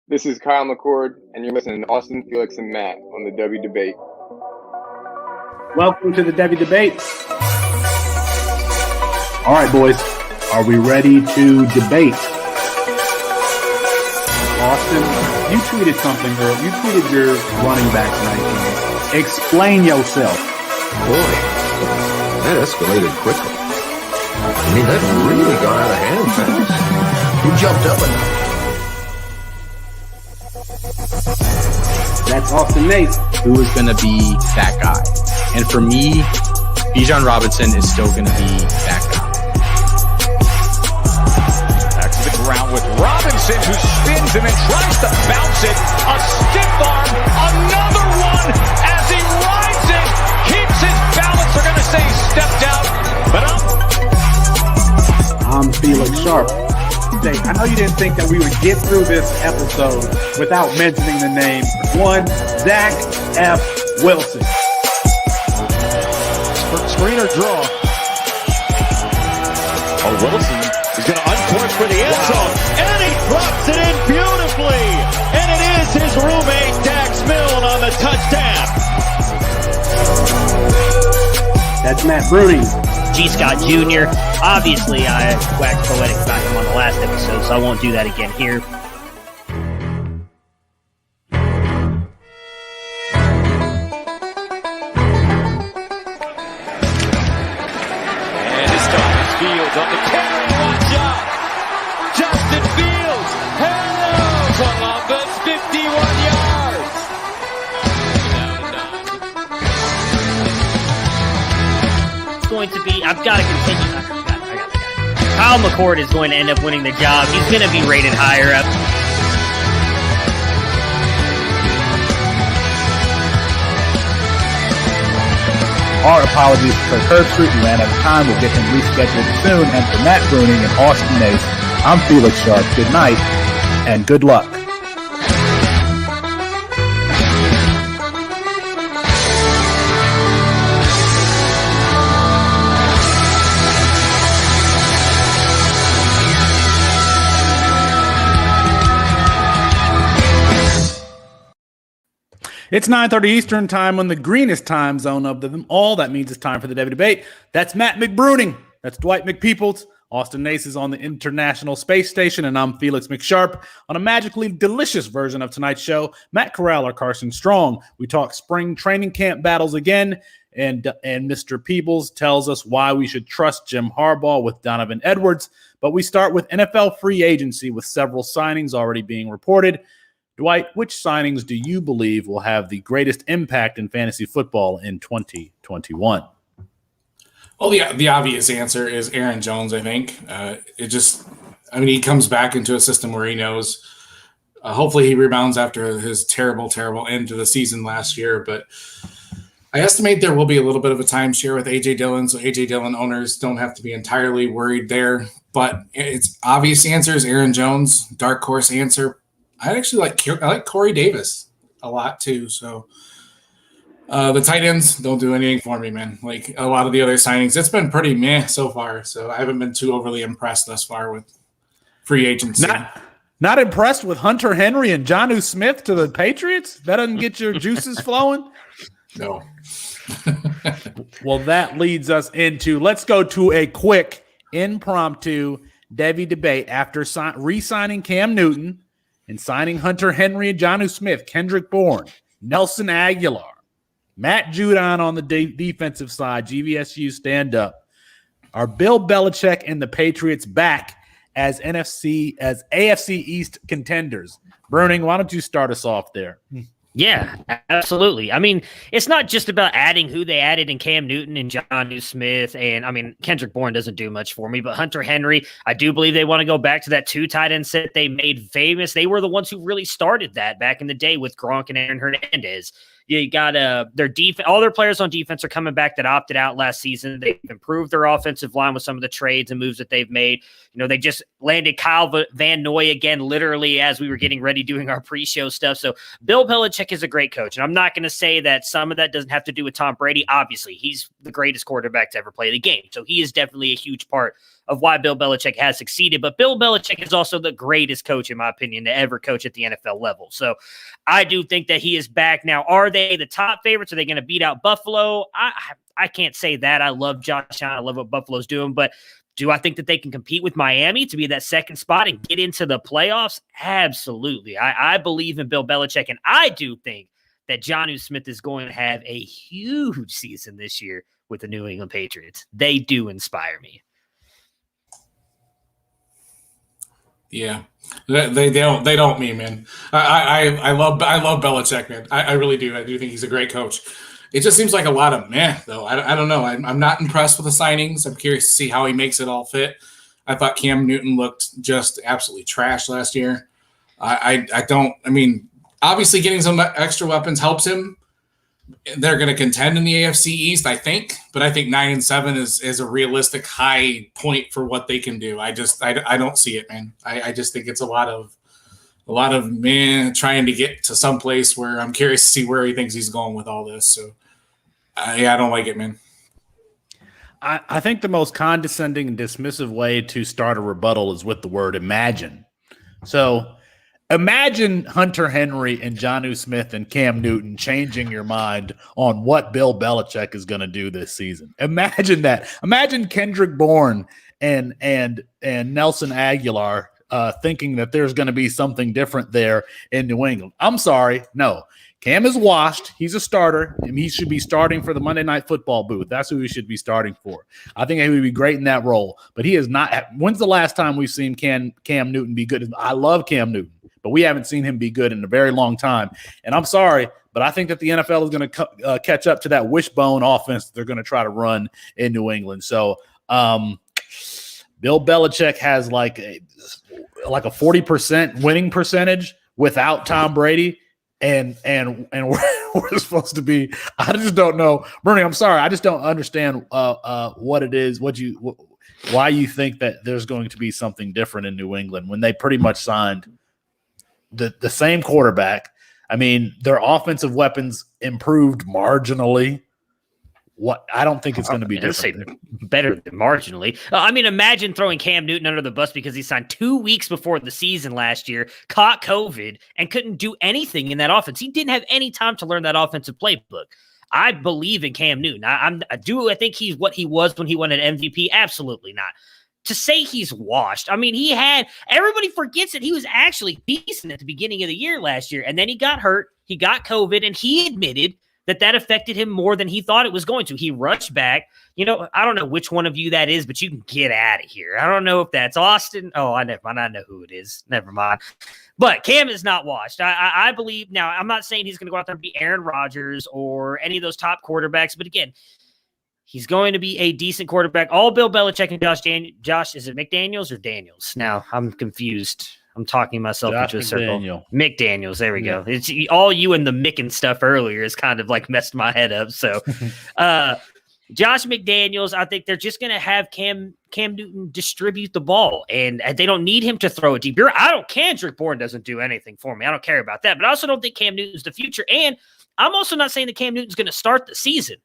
This is Kyle McCord, and you're listening to Austin, Felix, and Matt on the Devy Debate. Welcome to the Devy Debate. All right, boys, are we ready to debate? Austin, you tweeted something, girl. You tweeted your running back tonight. Explain yourself. Boy, that escalated quickly. I mean, that really got out of hand fast. You jumped up enough. That's Austin Nace. Who is going to be that guy? And for me, Bijan Robinson is still going to be that guy. Back to the ground with Robinson, who spins and then tries to bounce it. A stiff arm, another one as he rides it, keeps his balance. They're going to say he stepped out, but I'm Felix Sharp. I know you didn't think that we would get through this episode without mentioning the name one Zach F. Wilson. Screener draw. Oh, Wilson is going to uncourse for the end zone, and he drops it in beautifully. And it is his roommate, Dax Milne, on the touchdown. That's Matt Bruning. G. Scott Jr. Obviously, I waxed poetic about him on the last episode, so I won't do that again here. And it's Justin Fields on the carry. Watch out. Justin Fields. Hello, Columbus. 51 yards. It's going to be, I've got to continue. I got Kyle McCord is going to end up winning the job. He's going to be rated higher up. Our apologies for Curve Street. We ran out of time. We'll get him rescheduled soon. And for Matt Bruning and Austin Nace, I'm Felix Sharp. Good night and good luck. It's 9:30 Eastern time on the greenest time zone of them all. That means it's time for the Devy Debate. That's Matt McBruning. That's Dwight McPeoples. Austin Nace is on the International Space Station, and I'm Felix McSharp. On a magically delicious version of tonight's show, Matt Corral or Carson Strong. We talk spring training camp battles again, and Mr. Peebles tells us why we should trust Jim Harbaugh with Donovan Edwards. But we start with NFL free agency with several signings already being reported. Dwight, which signings do you believe will have the greatest impact in fantasy football in 2021? Well, the obvious answer is Aaron Jones, I think. He comes back into a system where he knows. Hopefully he rebounds after his terrible, terrible end to the season last year. But I estimate there will be a little bit of a timeshare with A.J. Dillon, so A.J. Dillon owners don't have to be entirely worried there. But its obvious answer is Aaron Jones. Dark horse answer, I like Corey Davis a lot too. So the tight ends don't do anything for me, man. Like a lot of the other signings, it's been pretty meh so far. So I haven't been too overly impressed thus far with free agency. Not impressed with Hunter Henry and Jonnu Smith to the Patriots? That doesn't get your juices flowing? No. Well, that leads us into, let's go to a quick impromptu Devy Debate after re-signing Cam Newton and signing Hunter Henry and Jonnu Smith, Kendrick Bourne, Nelson Aguilar, Matt Judon on the defensive side, GVSU stand up. Are Bill Belichick and the Patriots back as AFC East contenders? Bruning, why don't you start us off there? Yeah, absolutely. I mean, it's not just about adding who they added in Cam Newton and Jonnu Smith. And I mean, Kendrick Bourne doesn't do much for me, but Hunter Henry, I do believe they want to go back to that 2 tight end set they made famous. They were the ones who really started that back in the day with Gronk and Aaron Hernandez. You got their defense. All their players on defense are coming back that opted out last season. They've improved their offensive line with some of the trades and moves that they've made. They just landed Kyle Van Noy again, literally as we were getting ready doing our pre-show stuff. So Bill Belichick is a great coach, and I'm not going to say that some of that doesn't have to do with Tom Brady. Obviously, he's the greatest quarterback to ever play the game, so he is definitely a huge part of why Bill Belichick has succeeded. But Bill Belichick is also the greatest coach, in my opinion, to ever coach at the NFL level. So I do think that he is back. Now, are they the top favorites? Are they going to beat out Buffalo? I can't say that. I love Josh Allen. I love what Buffalo's doing. But do I think that they can compete with Miami to be that second spot and get into the playoffs? Absolutely. I believe in Bill Belichick, and I do think that Jonnu Smith is going to have a huge season this year with the New England Patriots. They do inspire me. Yeah, they don't mean, man. I love Belichick, man. I really do. I do think he's a great coach. It just seems like a lot of meh, though. I don't know. I'm not impressed with the signings. I'm curious to see how he makes it all fit. I thought Cam Newton looked just absolutely trash last year. I mean, obviously getting some extra weapons helps him. They're going to contend in the AFC East, I think, but I think 9-7 is a realistic high point for what they can do. I don't see it, man. I just think it's a lot of man trying to get to some place where I'm curious to see where he thinks he's going with all this. So, I don't like it, man. I think the most condescending and dismissive way to start a rebuttal is with the word imagine. So imagine Hunter Henry and Jonnu Smith and Cam Newton changing your mind on what Bill Belichick is going to do this season. Imagine that. Imagine Kendrick Bourne and Nelson Aguilar thinking that there's going to be something different there in New England. I'm sorry. No. Cam is washed. He's a starter, and he should be starting for the Monday Night Football booth. That's who he should be starting for. I think he would be great in that role, but he is not. When's the last time we've seen Cam Newton be good? I love Cam Newton, but we haven't seen him be good in a very long time. And I'm sorry, but I think that the NFL is going to catch up to that wishbone offense they're going to try to run in New England. So Bill Belichick has like a 40% winning percentage without Tom Brady. And we're supposed to be. I just don't know, Bernie. I'm sorry. I just don't understand what it is. Why you think that there's going to be something different in New England when they pretty much signed the same quarterback. I mean, their offensive weapons improved marginally. I don't think it's going to be different. Better than marginally. I mean, imagine throwing Cam Newton under the bus because he signed 2 weeks before the season last year, caught COVID, and couldn't do anything in that offense. He didn't have any time to learn that offensive playbook. I believe in Cam Newton. I think he's what he was when he won an MVP? Absolutely not. To say he's washed, I mean, everybody forgets that he was actually decent at the beginning of the year last year, and then he got hurt, he got COVID, and he admitted that affected him more than he thought it was going to. He rushed back. I don't know which one of you that is, but you can get out of here. I don't know if that's Austin. Oh, I know who it is. Never mind. But Cam is not washed. I believe now. I'm not saying he's going to go out there and be Aaron Rodgers or any of those top quarterbacks, but again, he's going to be a decent quarterback. All Bill Belichick and Josh, is it McDaniels or Daniels? Now I'm confused. I'm talking myself into a circle. McDaniels. There we go. It's all you and the Mick and stuff earlier is kind of like messed my head up. So, Josh McDaniels, I think they're just going to have Cam Newton distribute the ball, and they don't need him to throw it deep. Kendrick Bourne doesn't do anything for me. I don't care about that, but I also don't think Cam Newton's the future. And I'm also not saying that Cam Newton's going to start the season.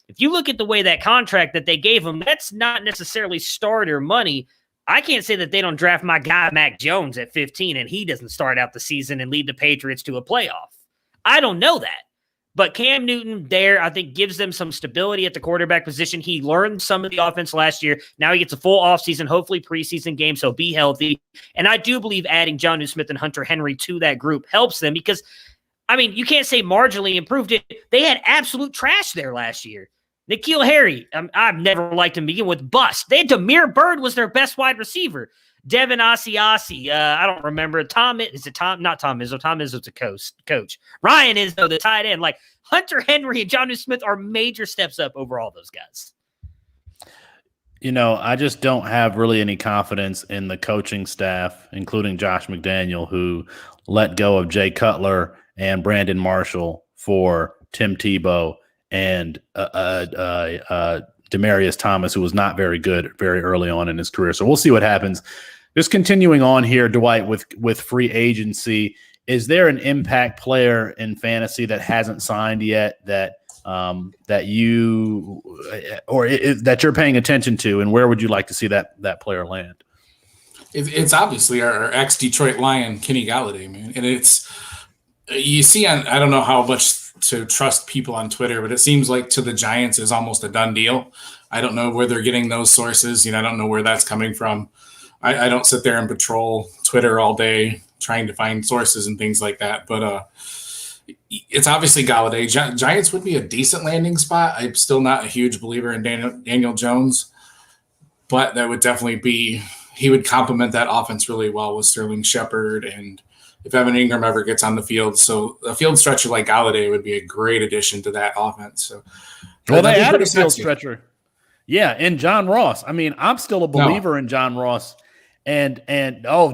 If you look at the way that contract that they gave him, that's not necessarily starter money. I can't say that they don't draft my guy, Mac Jones, at 15, and he doesn't start out the season and lead the Patriots to a playoff. I don't know that. But Cam Newton there, I think, gives them some stability at the quarterback position. He learned some of the offense last year. Now he gets a full offseason, hopefully preseason game, so be healthy. And I do believe adding Jonnu Smith and Hunter Henry to that group helps them because, I mean, you can't say marginally improved it. They had absolute trash there last year. N'Keal Harry, I've never liked him to begin with. Bust. They had Damiere Byrd was their best wide receiver. Devin Asiasi, I don't remember. Tom? Not Tom Izzo. Tom Izzo's a coach. Ryan Izzo, the tight end. Like Hunter Henry and Jonnu Smith are major steps up over all those guys. I just don't have really any confidence in the coaching staff, including Josh McDaniel, who let go of Jay Cutler and Brandon Marshall for Tim Tebow and Demaryius Thomas, who was not very good very early on in his career. So we'll see what happens. Just continuing on here, Dwight, with free agency, is there an impact player in fantasy that hasn't signed yet that you that you're paying attention to, and where would you like to see that player land? It's obviously our ex-Detroit Lion, Kenny Galladay, man. And you see I don't know how much to trust people on Twitter, but it seems like to the Giants is almost a done deal. I don't know where they're getting those sources. I don't know where that's coming from. I don't sit there and patrol Twitter all day trying to find sources and things like that. But it's obviously Galladay. Giants would be a decent landing spot. I'm still not a huge believer in Daniel Jones, but that would definitely be – he would complement that offense really well with Sterling Shepard, and if Evan Ingram ever gets on the field. So a field stretcher like Galladay would be a great addition to that offense. So, well, they added a field stretcher. Yeah, and John Ross. I mean, I'm still a believer in John Ross. And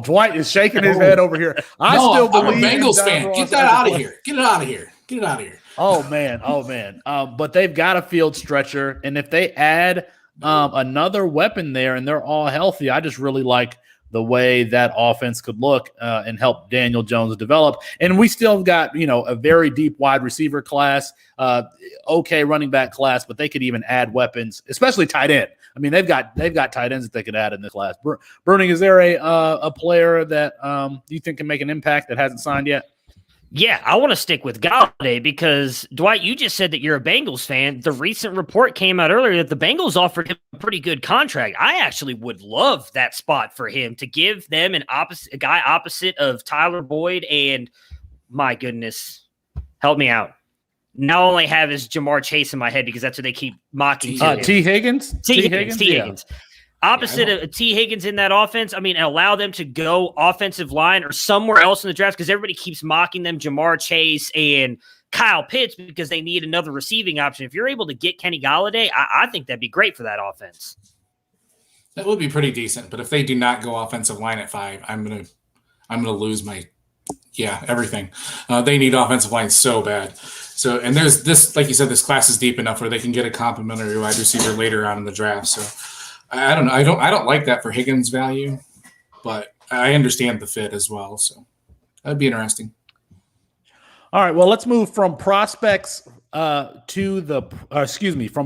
Dwight is shaking his head over here. I still believe I'm a Bengals fan. Get that out of here. Get it out of here. Get it out of here. Oh man. But they've got a field stretcher, and if they add another weapon there and they're all healthy, I just really like the way that offense could look and help Daniel Jones develop. And we still got, a very deep wide receiver class, okay running back class, but they could even add weapons, especially tight end. I mean, they've got tight ends that they could add in this class. Bruning, is there a player that you think can make an impact that hasn't signed yet? Yeah, I want to stick with Galladay because, Dwight, you just said that you're a Bengals fan. The recent report came out earlier that the Bengals offered him a pretty good contract. I actually would love that spot for him to give them a guy opposite of Tyler Boyd and, my goodness, help me out. Now all I have is Jamar Chase in my head because that's what they keep mocking. T. Higgins? T. Higgins. Opposite of T. Higgins in that offense, I mean, allow them to go offensive line or somewhere else in the draft because everybody keeps mocking them, Jamar Chase and Kyle Pitts, because they need another receiving option. If you're able to get Kenny Galladay, I think that'd be great for that offense. That would be pretty decent, but if they do not go offensive line at 5, I'm gonna lose my everything. They need offensive line so bad. So, and there's this, like you said, this class is deep enough where they can get a complimentary wide receiver later on in the draft. So, I don't know. I don't like that for Higgins' value, but I understand the fit as well. So, that'd be interesting. All right. Well, let's move from prospects from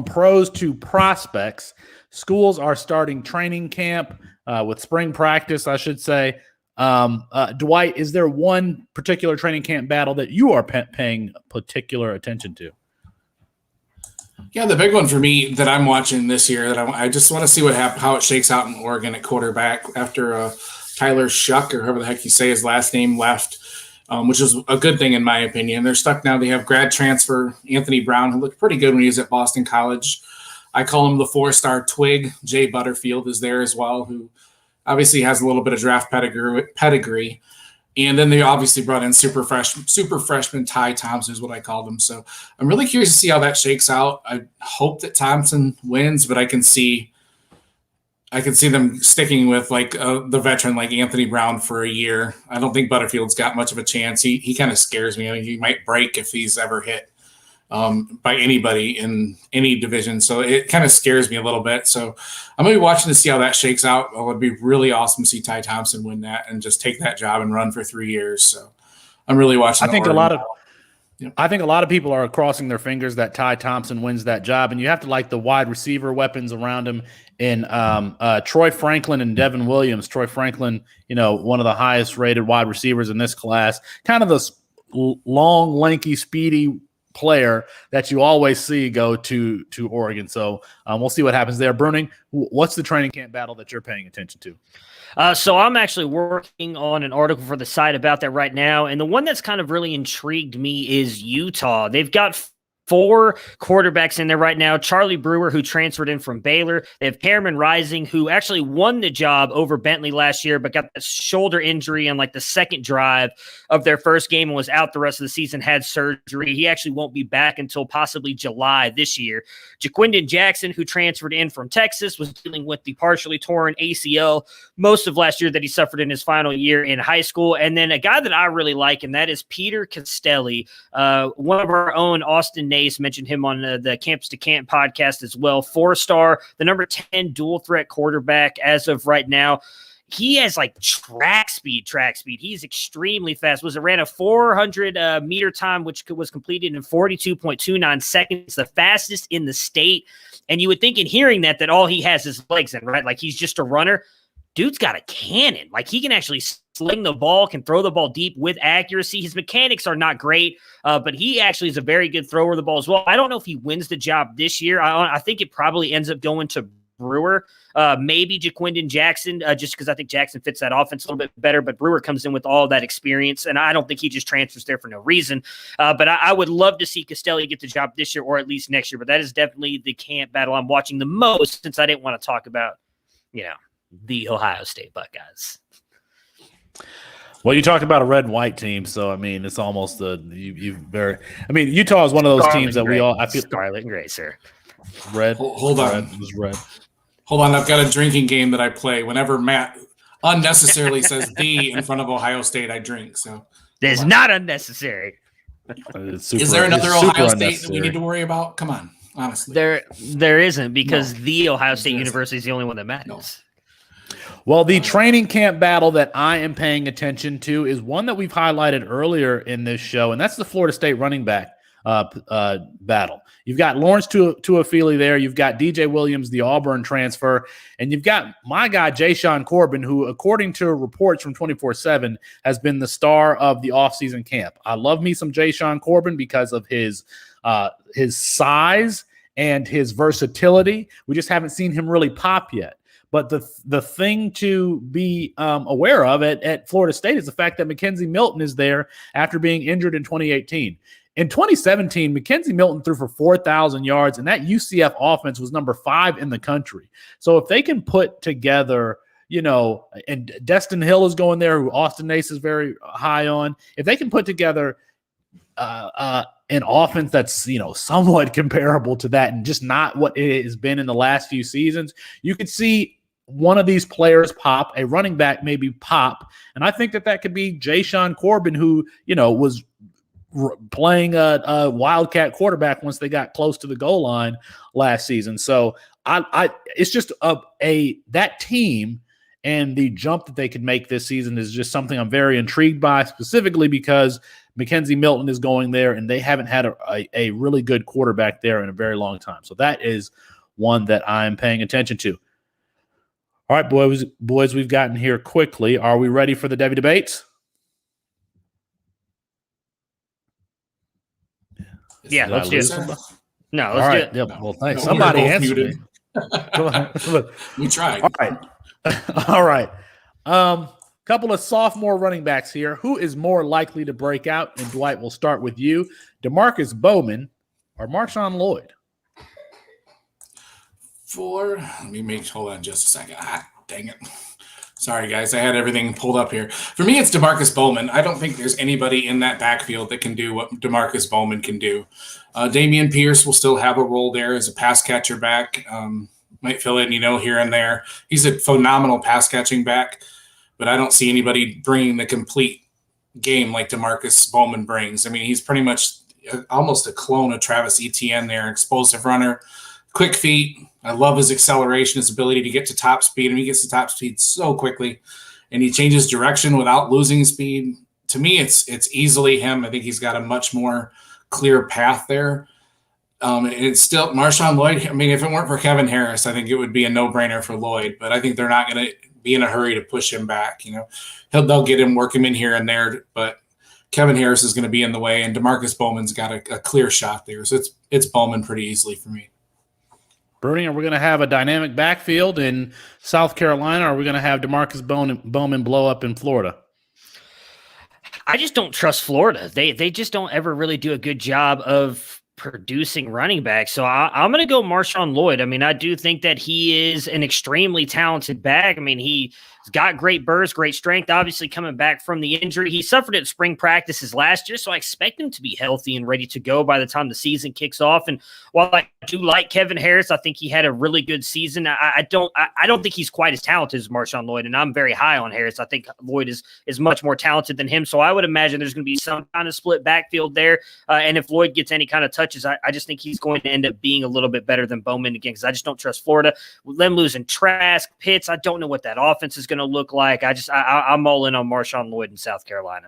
pros to prospects. Schools are starting training camp with spring practice, I should say. Dwight, is there one particular training camp battle that you are paying particular attention to? Yeah, the big one for me that I'm watching this year that I just want to see how it shakes out in Oregon at quarterback after Tyler Shuck, or however the heck you say his last name, left, which is a good thing in my opinion. They're stuck now. They have grad transfer Anthony Brown, who looked pretty good when he was at Boston College. I call him the 4-star twig. Jay Butterfield is there as well, who obviously has a little bit of draft pedigree. And then they obviously brought in super freshman Ty Thompson is what I called him. So I'm really curious to see how that shakes out. I hope that Thompson wins, but I can see them sticking with the veteran like Anthony Brown for a year. I don't think Butterfield's got much of a chance. He kind of scares me. I mean, he might break if he's ever hit by anybody in any division. So it kind of scares me a little bit. So I'm going to be watching to see how that shakes out. It would be really awesome to see Ty Thompson win that and just take that job and run for 3 years. So I'm really watching. I think a lot of people are crossing their fingers that Ty Thompson wins that job, and you have to like the wide receiver weapons around him in Troy Franklin and Devin Williams. Troy Franklin, one of the highest rated wide receivers in this class, kind of this long, lanky, speedy player that you always see go to Oregon. So we'll see what happens there. Bruning, what's the training camp battle that you're paying attention to? So I'm actually working on an article for the site about that right now. And the one that's kind of really intrigued me is Utah. They've got 4 quarterbacks in there right now. Charlie Brewer, who transferred in from Baylor. They have Cameron Rising, who actually won the job over Bentley last year, but got a shoulder injury on like the second drive of their first game and was out the rest of the season, had surgery. He actually won't be back until possibly July this year. Jaquindon Jackson, who transferred in from Texas, was dealing with the partially torn ACL most of last year that he suffered in his final year in high school. And then a guy that I really like, and that is Peter Castelli. One of our own, Austin Nace, mentioned him on the Campus to Camp podcast as well. 4-star, the number 10 dual threat quarterback as of right now. He has like track speed. He's extremely fast. Ran a 400 meter time, which was completed in 42.29 seconds, the fastest in the state. And you would think in hearing that all he has is legs in, right? Like he's just a runner. Dude's got a cannon. Like he can actually sling the ball, can throw the ball deep with accuracy. His mechanics are not great, but he actually is a very good thrower of the ball as well. I don't know if he wins the job this year. I think it probably ends up going to Brewer, maybe Jaquindon Jackson, just because I think Jackson fits that offense a little bit better, but Brewer comes in with all that experience, and I don't think he just transfers there for no reason. But I would love to see Castelli get the job this year or at least next year, but that is definitely the camp battle I'm watching the most, since I didn't want to talk about, the Ohio State Buckeyes. Well, you talked about a red and white team, so I mean, it's almost Utah is one of those teams that I feel scarlet and gray, sir. Red. Hold on. Red was red. Hold on. I've got a drinking game that I play. Whenever Matt unnecessarily says "the" in front of Ohio State, I drink. So it's not unnecessary. Is there another Ohio State that we need to worry about? Come on, honestly. There isn't, because the Ohio State University is the only one that matters. No. Well, the training camp battle that I am paying attention to is one that we've highlighted earlier in this show, and that's the Florida State running back battle. You've got Lawrence Tuafili there. You've got DJ Williams, the Auburn transfer, and you've got my guy, Jashawn Corbin, who, according to reports from 24/7, has been the star of the offseason camp. I love me some Jashawn Corbin because of his size and his versatility. We just haven't seen him really pop yet. But the thing to be aware of at Florida State is the fact that Mackenzie Milton is there after being injured in 2018. In 2017, Mackenzie Milton threw for 4,000 yards, and that UCF offense was number 5 in the country. So if they can put together, and Destin Hill is going there, who Austin Nace is very high on. If they can put together an offense that's, somewhat comparable to that and just not what it has been in the last few seasons, you could see one of these players pop, a running back maybe pop. And I think that could be Jashawn Corbin, who, was playing a wildcat quarterback once they got close to the goal line last season. So it's just that team and the jump that they could make this season is just something I'm very intrigued by, specifically because Mackenzie Milton is going there and they haven't had a really good quarterback there in a very long time. So that is one that I'm paying attention to. All right, boys, we've gotten here quickly. Are we ready for the Devy debates? Yeah, let's do it. No, let's do it. Yeah, well, thanks. Somebody answer me. Come on. We tried. All right. All right. Couple of sophomore running backs here. Who is more likely to break out? And Dwight, we'll start with you. DeMarcus Bowman or Marshawn Lloyd? Hold on just a second. Dang it. Sorry, guys. I had everything pulled up here. For me, it's DeMarcus Bowman. I don't think there's anybody in that backfield that can do what DeMarcus Bowman can do. Damian Pierce will still have a role there as a pass catcher back. Might fill in, here and there. He's a phenomenal pass catching back, but I don't see anybody bringing the complete game like DeMarcus Bowman brings. I mean, he's pretty much almost a clone of Travis Etienne there, explosive runner, quick feet. I love his acceleration, his ability to get to top speed. I mean, he gets to top speed so quickly, and he changes direction without losing speed. To me, it's easily him. I think he's got a much more clear path there. And it's still Marshawn Lloyd. I mean, if it weren't for Kevin Harris, I think it would be a no-brainer for Lloyd. But I think they're not going to be in a hurry to push him back. They'll get him, work him in here and there. But Kevin Harris is going to be in the way, and DeMarcus Bowman's got a clear shot there. So it's Bowman pretty easily for me. Bruni, are we going to have a dynamic backfield in South Carolina, or are we going to have DeMarcus Bowman blow up in Florida? I just don't trust Florida. They just don't ever really do a good job of producing running back. So I'm going to go Marshawn Lloyd. I mean, I do think that he is an extremely talented back. I mean, he's got great burst, great strength, obviously coming back from the injury. He suffered at spring practices last year, so I expect him to be healthy and ready to go by the time the season kicks off. And while I do like Kevin Harris, I think he had a really good season. I don't think he's quite as talented as Marshawn Lloyd, and I'm very high on Harris. I think Lloyd is much more talented than him, so I would imagine there's going to be some kind of split backfield there. And if Lloyd gets any kind of touches, I just think he's going to end up being a little bit better than Bowman again, because I just don't trust Florida. With them losing Trask, Pitts, I don't know what that offense is going to look like. I'm all in on Marshawn Lloyd in South Carolina.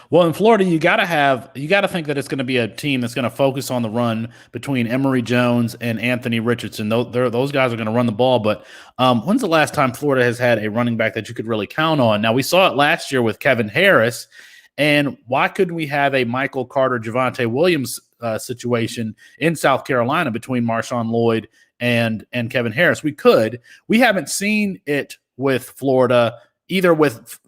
Well, in Florida, you got to think that it's going to be a team that's going to focus on the run between Emory Jones and Anthony Richardson. Those guys are going to run the ball. But when's the last time Florida has had a running back that you could really count on? Now, we saw it last year with Kevin Harris. And why couldn't we have a Michael Carter, Javonte Williams situation in South Carolina between Marshawn Lloyd and Kevin Harris? We could. We haven't seen it with Florida, either with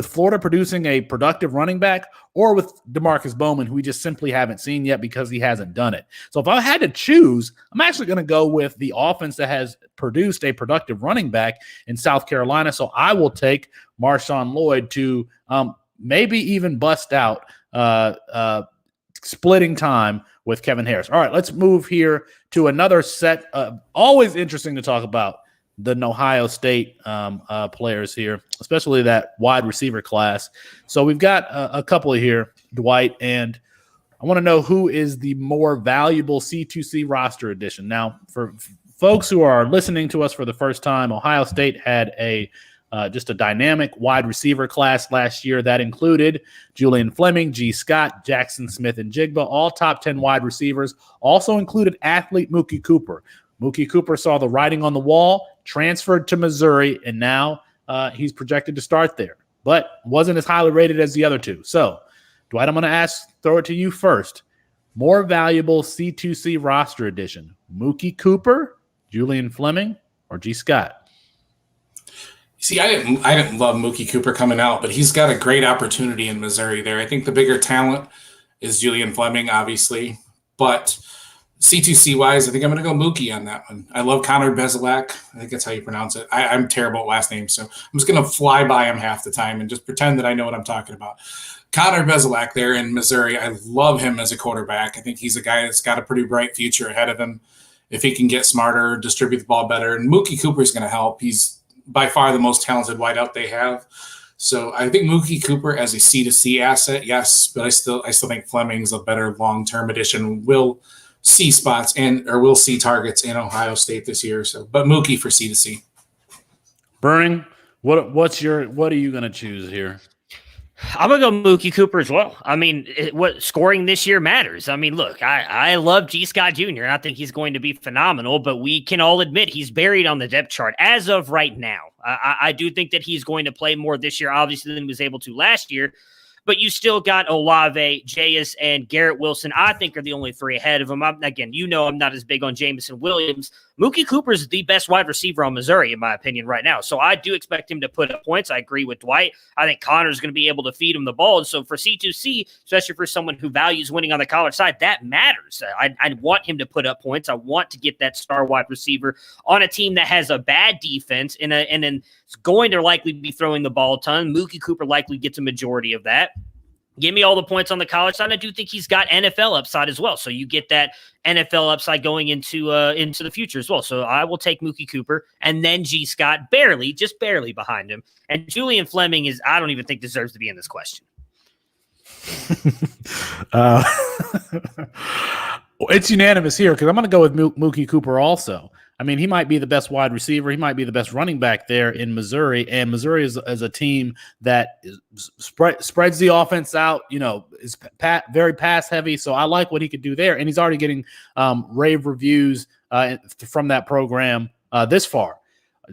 Florida producing a productive running back or with DeMarcus Bowman, who we just simply haven't seen yet because he hasn't done it. So if I had to choose, I'm actually going to go with the offense that has produced a productive running back in South Carolina. So I will take Marshawn Lloyd to maybe even bust out splitting time with Kevin Harris. All right, let's move here to another set. Always interesting to talk about the Ohio State players here, especially that wide receiver class. So we've got a couple here, Dwight, and I want to know who is the more valuable C2C roster addition. Now, for folks who are listening to us for the first time, Ohio State had just a dynamic wide receiver class last year that included Julian Fleming, G. Scott, Jackson Smith, and Jigba, all top 10 wide receivers. Also included athlete Mookie Cooper. Mookie Cooper saw the writing on the wall, transferred to Missouri, and now he's projected to start there, but wasn't as highly rated as the other two. So, Dwight, I'm going to throw it to you first. More valuable C2C roster addition, Mookie Cooper, Julian Fleming, or G. Scott? See, I didn't love Mookie Cooper coming out, but he's got a great opportunity in Missouri there. I think the bigger talent is Julian Fleming, obviously, but C2C wise, I think I'm going to go Mookie on that one. I love Connor Bezelak. I think that's how you pronounce it. I'm terrible at last names, so I'm just going to fly by him half the time and just pretend that I know what I'm talking about. Connor Bezelak there in Missouri, I love him as a quarterback. I think he's a guy that's got a pretty bright future ahead of him if he can get smarter, distribute the ball better. And Mookie Cooper is going to help. He's by far the most talented wideout they have. So I think Mookie Cooper as a C2C asset, yes, but I still think Fleming's a better long-term addition. We'll see spots we'll see targets in Ohio State this year. So, but Mookie for C2C. Burning, what are you going to choose here? I'm going to go Mookie Cooper as well. I mean, what scoring this year matters. I mean, look, I love G. Scott Jr., and I think he's going to be phenomenal, but we can all admit he's buried on the depth chart as of right now. I do think that he's going to play more this year, obviously, than he was able to last year. But you still got Olave, Jayus, and Garrett Wilson, I think, are the only three ahead of him. I'm not as big on Jameson Williams. Mookie Cooper is the best wide receiver on Missouri, in my opinion, right now. So I do expect him to put up points. I agree with Dwight. I think Connor's going to be able to feed him the ball. And so for C2C, especially for someone who values winning on the college side, that matters. I want him to put up points. I want to get that star wide receiver on a team that has a bad defense and then it's going to likely be throwing the ball a ton. Mookie Cooper likely gets a majority of that. Give me all the points on the college side. I do think he's got NFL upside as well. So you get that NFL upside going into the future as well. So I will take Mookie Cooper and then G. Scott just barely behind him. And Julian Fleming I don't even think deserves to be in this question. It's unanimous here because I'm going to go with Mookie Cooper also. I mean, he might be the best wide receiver. He might be the best running back there in Missouri. And Missouri is a team that spreads the offense out, is very pass heavy. So I like what he could do there. And he's already getting rave reviews from that program this far.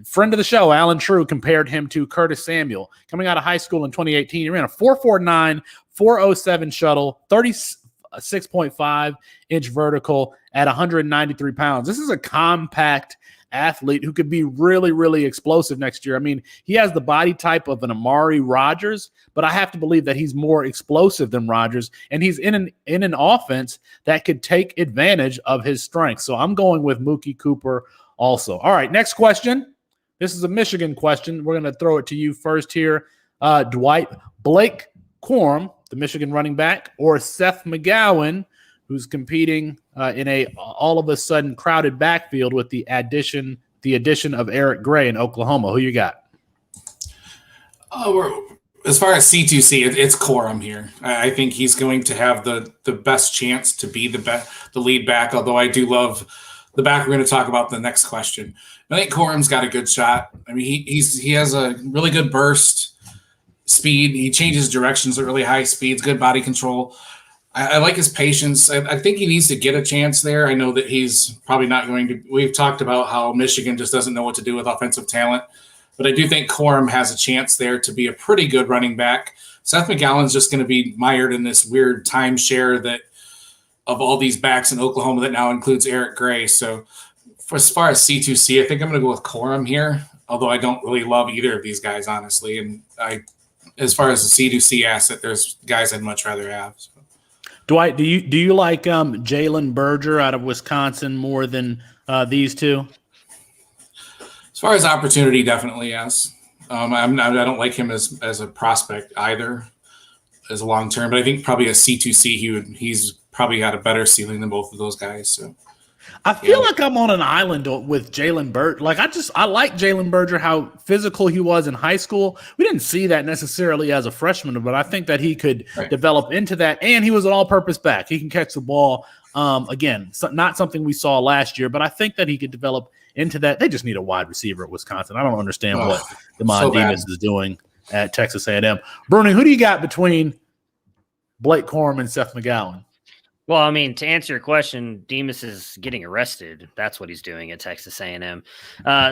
Friend of the show, Alan True, compared him to Curtis Samuel. Coming out of high school in 2018, he ran a 4.49, 4.07 shuttle, 36.5-inch vertical at 193 pounds. This is a compact athlete who could be really, really explosive next year. I mean, he has the body type of an Amari Rodgers, but I have to believe that he's more explosive than Rodgers, and he's in an offense that could take advantage of his strengths. So I'm going with Mookie Cooper also. All right, next question. This is a Michigan question. We're going to throw it to you first here. Dwight, Blake Corum, the Michigan running back, or Seth McGowan, who's competing in a all of a sudden crowded backfield with the addition of Eric Gray in Oklahoma. Who you got? As far as C2C, it's Corum here. I think he's going to have the best chance to be the lead back, although I do love the back we're going to talk about in the next question. I think Corum's got a good shot. I mean, he has a really good burst speed. He changes directions at really high speeds, good body control. I like his patience. I think he needs to get a chance there. I know that he's probably not going to. We've talked about how Michigan just doesn't know what to do with offensive talent, but I do think Corum has a chance there to be a pretty good running back. Seth McGowan's just going to be mired in this weird timeshare that of all these backs in Oklahoma that now includes Eric Gray. So as far as C2C, I think I'm going to go with Corum here, although I don't really love either of these guys, honestly. And as far as the C2C asset, there's guys I'd much rather have. So. Dwight, do you like Jalen Berger out of Wisconsin more than these two? As far as opportunity, definitely yes. I don't like him as a prospect either, as a long term. But I think probably a C2C, he's probably got a better ceiling than both of those guys. So I feel like I'm on an island with Jalen Berger. Like I like Jalen Berger, how physical he was in high school. We didn't see that necessarily as a freshman, but I think that he could develop into that. And he was an all-purpose back. He can catch the ball. Again, not something we saw last year, but I think that he could develop into that. They just need a wide receiver at Wisconsin. I don't understand what DeMond Demas is doing at Texas A&M. Bruning, who do you got between Blake Corum and Seth McGowan? Well, I mean, to answer your question, Demas is getting arrested. That's what he's doing at Texas A&M.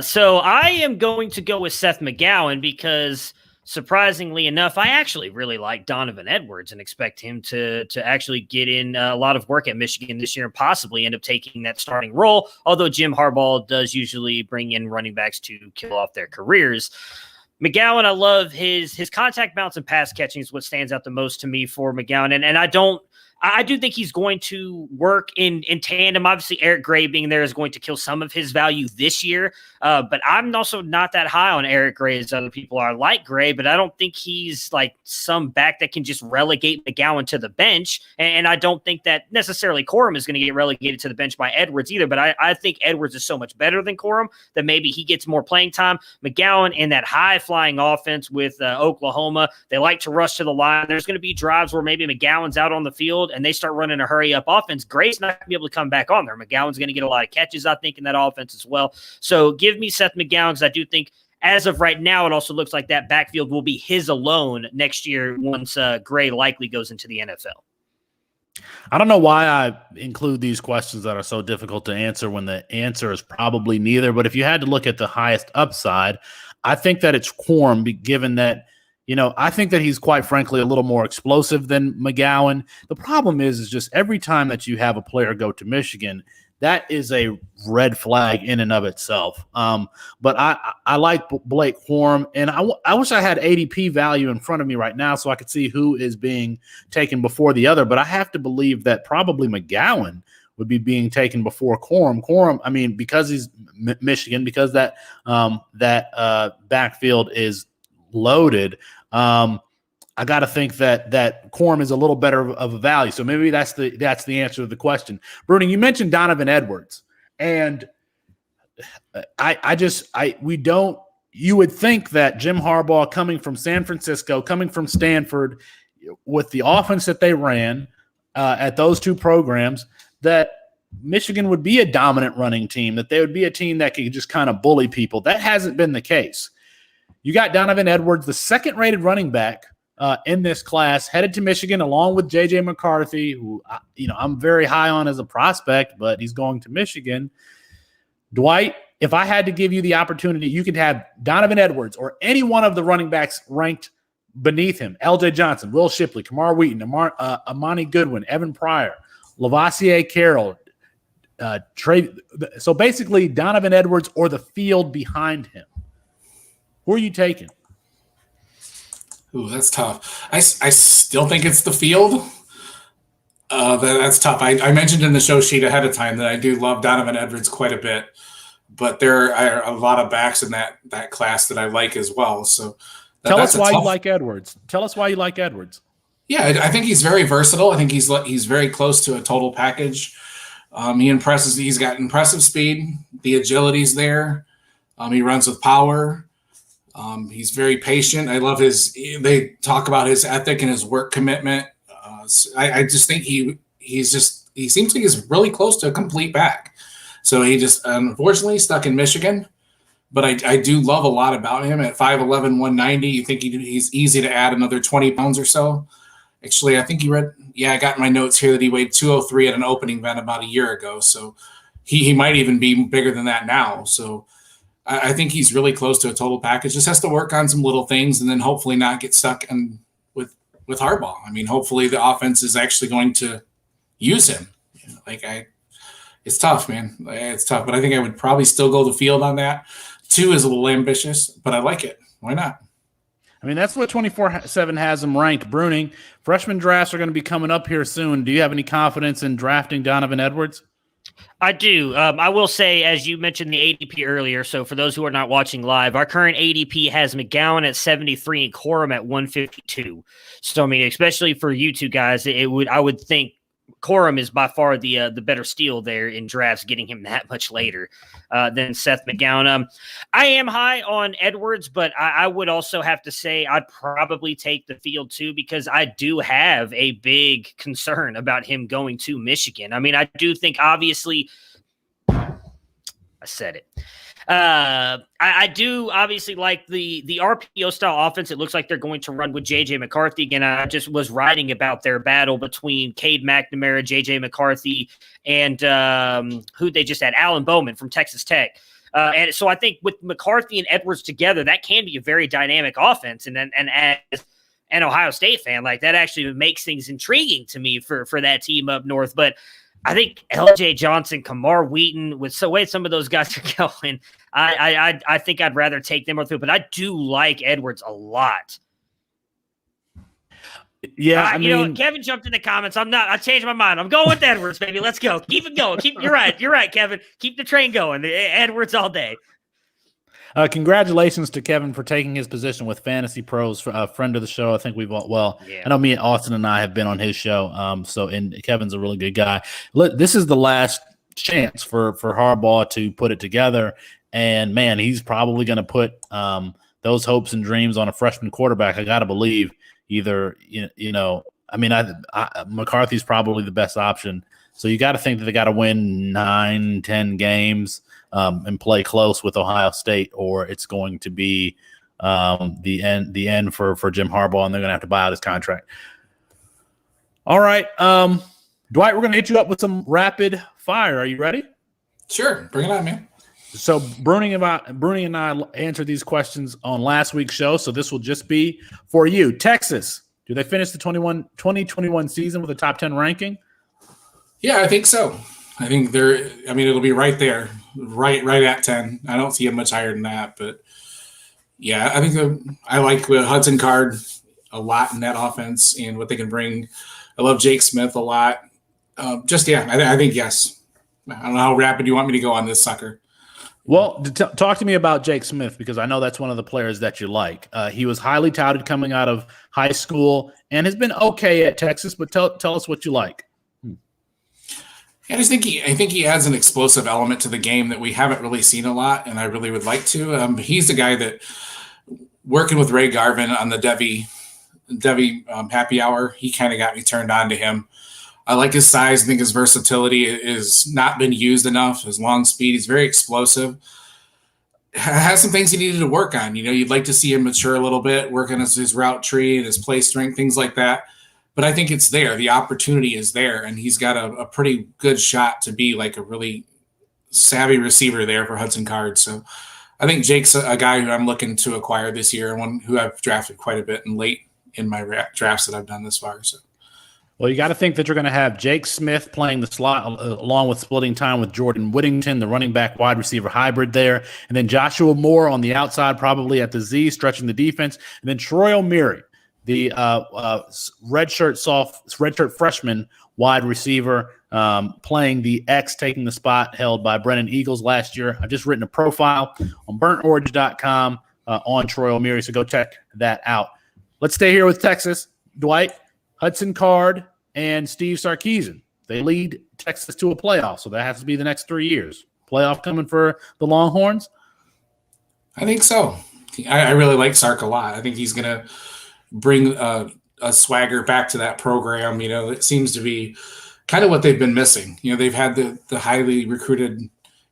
So I am going to go with Seth McGowan because, surprisingly enough, I actually really like Donovan Edwards and expect him to actually get in a lot of work at Michigan this year and possibly end up taking that starting role, although Jim Harbaugh does usually bring in running backs to kill off their careers. McGowan, I love his contact balance and pass catching is what stands out the most to me for McGowan. And I do think he's going to work in tandem. Obviously, Eric Gray being there is going to kill some of his value this year. But I'm also not that high on Eric Gray as other people are. I like Gray, but I don't think he's like some back that can just relegate McGowan to the bench. And I don't think that necessarily Corum is going to get relegated to the bench by Edwards either. But I think Edwards is so much better than Corum that maybe he gets more playing time. McGowan in that high-flying offense with Oklahoma, they like to rush to the line. There's going to be drives where maybe McGowan's out on the field and they start running a hurry-up offense. Gray's not going to be able to come back on there. McGowan's going to get a lot of catches, I think, in that offense as well. So give me Seth McGowan because I do think as of right now, it also looks like that backfield will be his alone next year once Gray likely goes into the NFL. I don't know why I include these questions that are so difficult to answer when the answer is probably neither. But if you had to look at the highest upside, I think that it's Corum, given that, I think that he's quite frankly a little more explosive than McGowan. The problem is just every time that you have a player go to Michigan, that is a red flag in and of itself. But I like Blake Corum, and I wish I had ADP value in front of me right now so I could see who is being taken before the other. But I have to believe that probably McGowan would be being taken before Corum. Corum, I mean, because he's Michigan, because that backfield is loaded. I got to think that Corum is a little better of a value. So maybe that's the answer to the question. Bruning, you mentioned Donovan Edwards, and you would think that Jim Harbaugh coming from San Francisco, coming from Stanford, with the offense that they ran at those two programs, that Michigan would be a dominant running team, that they would be a team that could just kind of bully people. That hasn't been the case. You got Donovan Edwards, the second-rated running back in this class, headed to Michigan along with J.J. McCarthy, who I'm very high on as a prospect, but he's going to Michigan. Dwight, if I had to give you the opportunity, you could have Donovan Edwards or any one of the running backs ranked beneath him: L.J. Johnson, Will Shipley, Kamar Wheaton, Amani Goodwin, Evan Pryor, Lavassier Carroll, trade. So basically, Donovan Edwards or the field behind him. Who are you taking? Ooh, that's tough. I still think it's the field. That's tough. I mentioned in the show sheet ahead of time that I do love Donovan Edwards quite a bit, but there are a lot of backs in that class that I like as well. So tell us why you like Edwards. Tell us why you like Edwards. Yeah, I think he's very versatile. I think he's very close to a total package. He impresses. He's got impressive speed. The agility's there. He runs with power. He's very patient. I love they talk about his ethic and his work commitment. I just think he seems like he's really close to a complete back. So he just unfortunately stuck in Michigan, but I do love a lot about him at 5'11", 190. You think he's easy to add another 20 pounds or so. Actually, I think I got in my notes here that he weighed 203 at an opening event about a year ago. So he might even be bigger than that now. So I think he's really close to a total package. Just has to work on some little things and then hopefully not get stuck with Harbaugh. I mean, hopefully the offense is actually going to use him. It's tough, man. It's tough, but I think I would probably still go the field on that. 2 is a little ambitious, but I like it. Why not? I mean, that's what 24/7 has him ranked. Bruning, freshman drafts are going to be coming up here soon. Do you have any confidence in drafting Donovan Edwards? I do. I will say, as you mentioned the ADP earlier, so for those who are not watching live, our current ADP has McGowan at 73 and Corum at 152. So, I mean, especially for you two guys, I would think Corum is by far the better steal there in drafts, getting him that much later than Seth McGowan. I am high on Edwards, but I would also have to say I'd probably take the field too, because I do have a big concern about him going to Michigan. I mean, I do think obviously I said it. I do obviously like the RPO style offense. It looks like they're going to run with J.J. McCarthy again. I just was writing about their battle between Cade McNamara, J.J. McCarthy, and who they just had, Alan Bowman from Texas Tech. And so I think with McCarthy and Edwards together, that can be a very dynamic offense. And as an Ohio State fan, like that actually makes things intriguing to me for that team up north. But I think LJ Johnson, Kamar Wheaton, with the way some of those guys are going, I think I'd rather take them through. But I do like Edwards a lot. Yeah, I mean, Kevin jumped in the comments. I changed my mind. I'm going with Edwards, baby. Let's go. Keep it going. You're right, Kevin. Keep the train going. Edwards all day. Congratulations to Kevin for taking his position with Fantasy Pros, a friend of the show. I think I know me and Austin and I have been on his show. And Kevin's a really good guy. This is the last chance for Harbaugh to put it together. And man, he's probably going to put those hopes and dreams on a freshman quarterback. I got to believe either, McCarthy's probably the best option. So you got to think that they got to win 9-10 games and play close with Ohio State, or it's going to be the end for Jim Harbaugh, and they're going to have to buy out his contract. All right, Dwight, we're going to hit you up with some rapid fire. Are you ready? Sure, bring it on, man. So Bruning and I answered these questions on last week's show, so this will just be for you. Texas, do they finish the 2021 season with a top 10 ranking? Yeah, I think so. I think it'll be right there, right at 10. I don't see it much higher than that, but yeah, I think I like Hudson Card a lot in that offense and what they can bring. I love Jake Smith a lot. I think yes. I don't know how rapid you want me to go on this sucker. Well, talk to me about Jake Smith, because I know that's one of the players that you like. He was highly touted coming out of high school and has been okay at Texas, but tell us what you like. I think he adds an explosive element to the game that we haven't really seen a lot, and I really would like to. He's the guy that, working with Ray Garvin on the Devy happy hour, he kind of got me turned on to him. I like his size. I think his versatility is not been used enough. His long speed, he's very explosive. Has some things he needed to work on. You'd like to see him mature a little bit, work on his route tree and his play strength, things like that. But I think it's there. The opportunity is there, and he's got a pretty good shot to be like a really savvy receiver there for Hudson Card. So I think Jake's a guy who I'm looking to acquire this year, and one who I've drafted quite a bit and late in my drafts that I've done this far. So, Well, you got to think that you're going to have Jake Smith playing the slot along with splitting time with Jordan Whittington, the running back wide receiver hybrid there. And then Joshua Moore on the outside, probably at the Z, stretching the defense. And then Troy O'Meary, the redshirt freshman wide receiver, playing the X, taking the spot held by Brennan Eagles last year. I've just written a profile on burntorange.com on Troy O'Meary, so go check that out. Let's stay here with Texas. Dwight, Hudson Card, and Steve Sarkisian. They lead Texas to a playoff, so that has to be the next 3 years. Playoff coming for the Longhorns? I think so. I really like Sark a lot. I think he's going to bring a swagger back to that program. It seems to be kind of what they've been missing. They've had the highly recruited,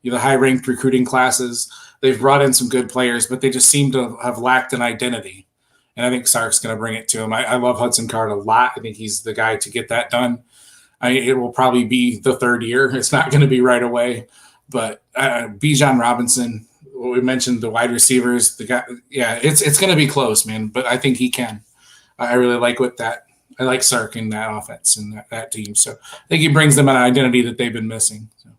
the high-ranked recruiting classes. They've brought in some good players, but they just seem to have lacked an identity. And I think Sark's going to bring it to him. I love Hudson Card a lot. I think he's the guy to get that done. It will probably be the third year. It's not going to be right away. But Bijan Robinson, we mentioned the wide receivers. The guy, it's going to be close, man. But I think he can. I really like I like Sark in that offense and that team. So I think he brings them an identity that they've been missing. So.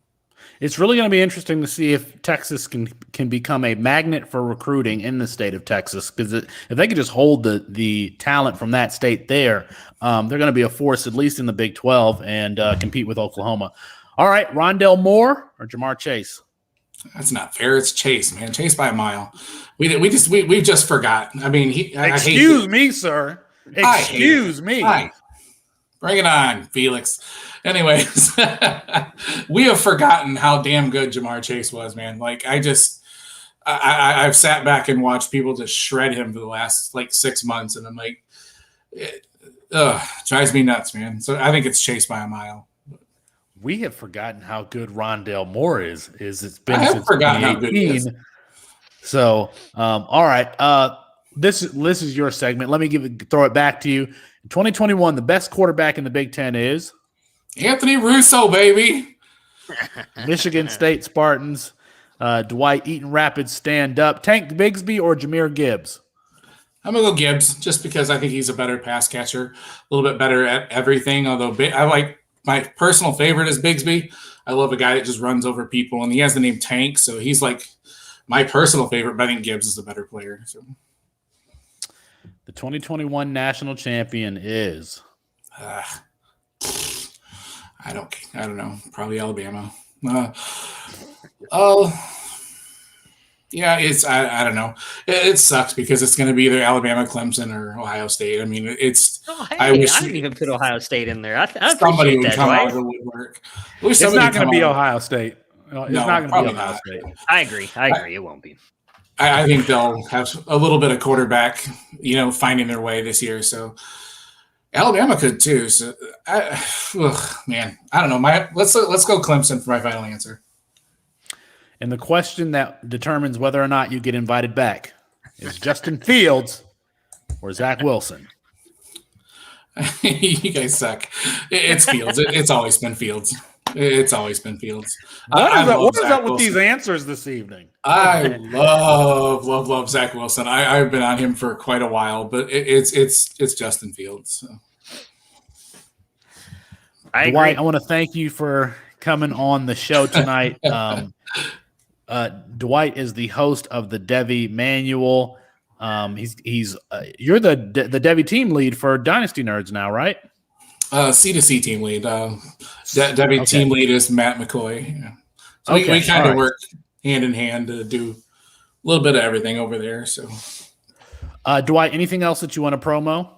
It's really going to be interesting to see if Texas can become a magnet for recruiting in the state of Texas, because if they could just hold the talent from that state there, they're going to be a force at least in the Big 12 and compete with Oklahoma. All right, Rondell Moore or Jamar Chase? That's not fair. It's Chase, man. Chase by a mile. We just forgot. I mean, excuse me, sir. Excuse me. Hi. Bring it on, Felix. Anyways, we have forgotten how damn good Jamar Chase was, man. Like, I've sat back and watched people just shred him for the last 6 months, and I'm like, it drives me nuts, man. So I think it's Chase by a mile. We have forgotten how good Rondell Moore is. It's been since since 2018. So, all right. This is your segment. Let me throw it back to you. In 2021, the best quarterback in the Big Ten is Anthony Russo, baby. Michigan State Spartans. Dwight, Eaton Rapids stand up. Tank Bigsby or Jahmyr Gibbs? I'm going to go Gibbs just because I think he's a better pass catcher, a little bit better at everything. Although I like my personal favorite is Bigsby. I love a guy that just runs over people, and he has the name Tank, so he's like my personal favorite, but I think Gibbs is the better player. So. The 2021 national champion is I don't know. Probably Alabama. It's I don't know. It sucks because it's going to be either Alabama, Clemson, or Ohio State. I mean, it's. I didn't even put Ohio State in there. I somebody would that, come right? out of the woodwork. It's not going to be Ohio State. It's no, not going to be Ohio not. State. I agree. It won't be. I think they'll have a little bit of quarterback, finding their way this year. So Alabama could too. So, man, I don't know. Let's go Clemson for my final answer. And the question that determines whether or not you get invited back is Justin Fields or Zach Wilson. You guys suck. It's Fields. It's always been Fields. It's always been Fields. What is up with these answers this evening? I love Zach Wilson. I've been on him for quite a while, but it's Justin Fields. So. Dwight, I want to thank you for coming on the show tonight. Dwight is the host of the Devy Manual. You're the Devy team lead for Dynasty Nerds now, right? C2C team lead. Devy team lead is Matt McCoy. Yeah. So we kind of work hand in hand to do a little bit of everything over there. So, Dwight, anything else that you want to promo?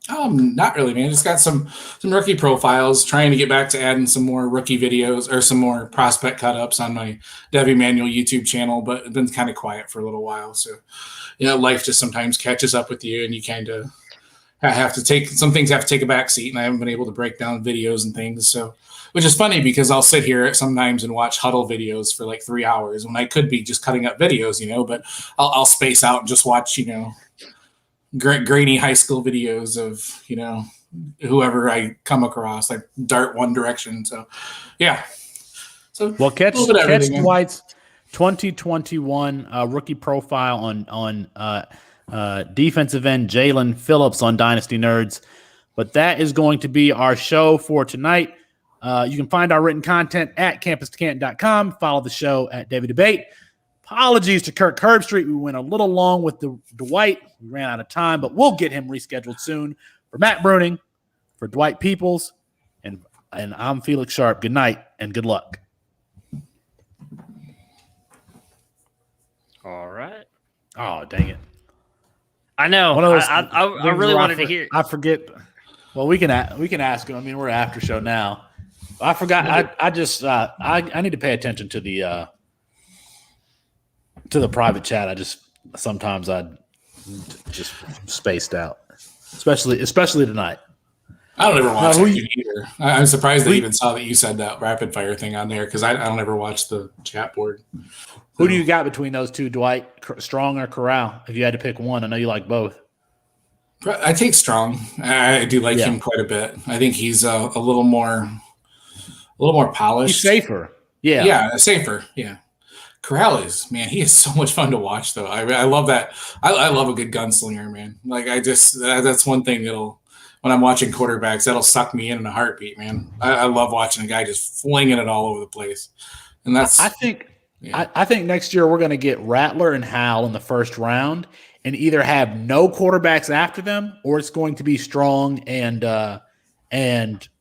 Not really, man. Just got some rookie profiles, trying to get back to adding some more rookie videos or some more prospect cut-ups on my Devy Manual YouTube channel, but it's been kind of quiet for a little while. So, life just sometimes catches up with you, and you kind of have to take a back seat, and I haven't been able to break down videos and things. So, which is funny because I'll sit here sometimes and watch huddle videos for 3 hours when I could be just cutting up videos, but I'll space out and just watch, grainy high school videos of, whoever I come across, dart one direction. So, yeah. So, well, catch Dwight's 2021 rookie profile on defensive end Jalen Phillips on Dynasty Nerds. But that is going to be our show for tonight. You can find our written content at campus2canton.com. Follow the show at Devy Debate. Apologies to Kirk Herbstreit. We went a little long with the Dwight. We ran out of time, but we'll get him rescheduled soon. For Matt Bruning, for Dwight Peebles, and I'm Felix Sharp. Good night and good luck. All right. Oh, dang it. I know. I really wanted to hear. I forget. Well, we can ask him. I mean, we're after show now. I forgot. I need to pay attention to the private chat. I just sometimes I just spaced out, especially tonight. I don't ever watch it either. I'm surprised they even saw that you said that rapid fire thing on there because I don't ever watch the chat board. Who do you got between those two, Dwight? Strong or Corral? If you had to pick one, I know you like both. I take Strong. I do like him quite a bit. I think he's a little more polished. He's safer. Yeah. Yeah, safer. Yeah. Corral he is so much fun to watch though. I love that. I love a good gunslinger, man. Like that's one thing when I'm watching quarterbacks, that'll suck me in a heartbeat, man. I love watching a guy just flinging it all over the place. And that's I think next year we're going to get Rattler and Howell in the first round and either have no quarterbacks after them or it's going to be Strong and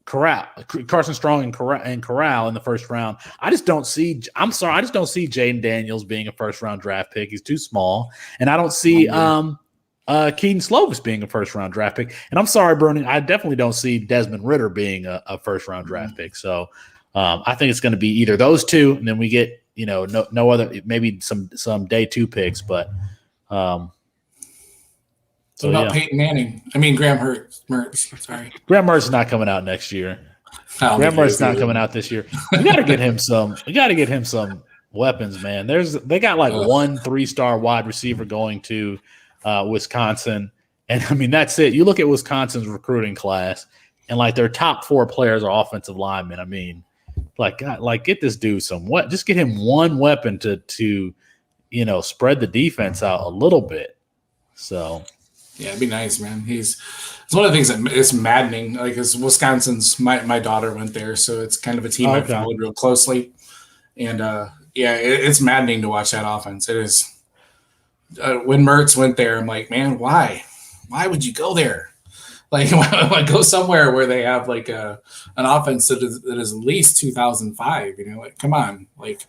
Corral, Carson Strong and Corral in the first round. I just don't see Jaden Daniels being a first round draft pick. He's too small. And I don't see Keaton Slovis being a first round draft pick. And I'm sorry, Bruning, I definitely don't see Desmond Ridder being a first round draft pick. So I think it's going to be either those two, and then we get no other, maybe some day two picks, but Peyton Manning. I mean Graham Mertz. Sorry, Graham Mertz is not coming out next year. Graham Mertz is not coming out this year. We got to get him some. We got to get him some weapons, man. They got like 1 3-star wide receiver going to Wisconsin, and I mean that's it. You look at Wisconsin's recruiting class, and like their top 4 players are offensive linemen. I mean, get this dude just get him one weapon to spread the defense out a little bit. So. Yeah, it'd be nice, man. It's one of the things that is maddening. Like, because Wisconsin's, my daughter went there, so it's kind of a team I followed real closely. And it's maddening to watch that offense. It is. When Mertz went there, I'm like, man, why? Why would you go there? Like, why go somewhere where they have like an offense that is at least 2005? Like, come on, like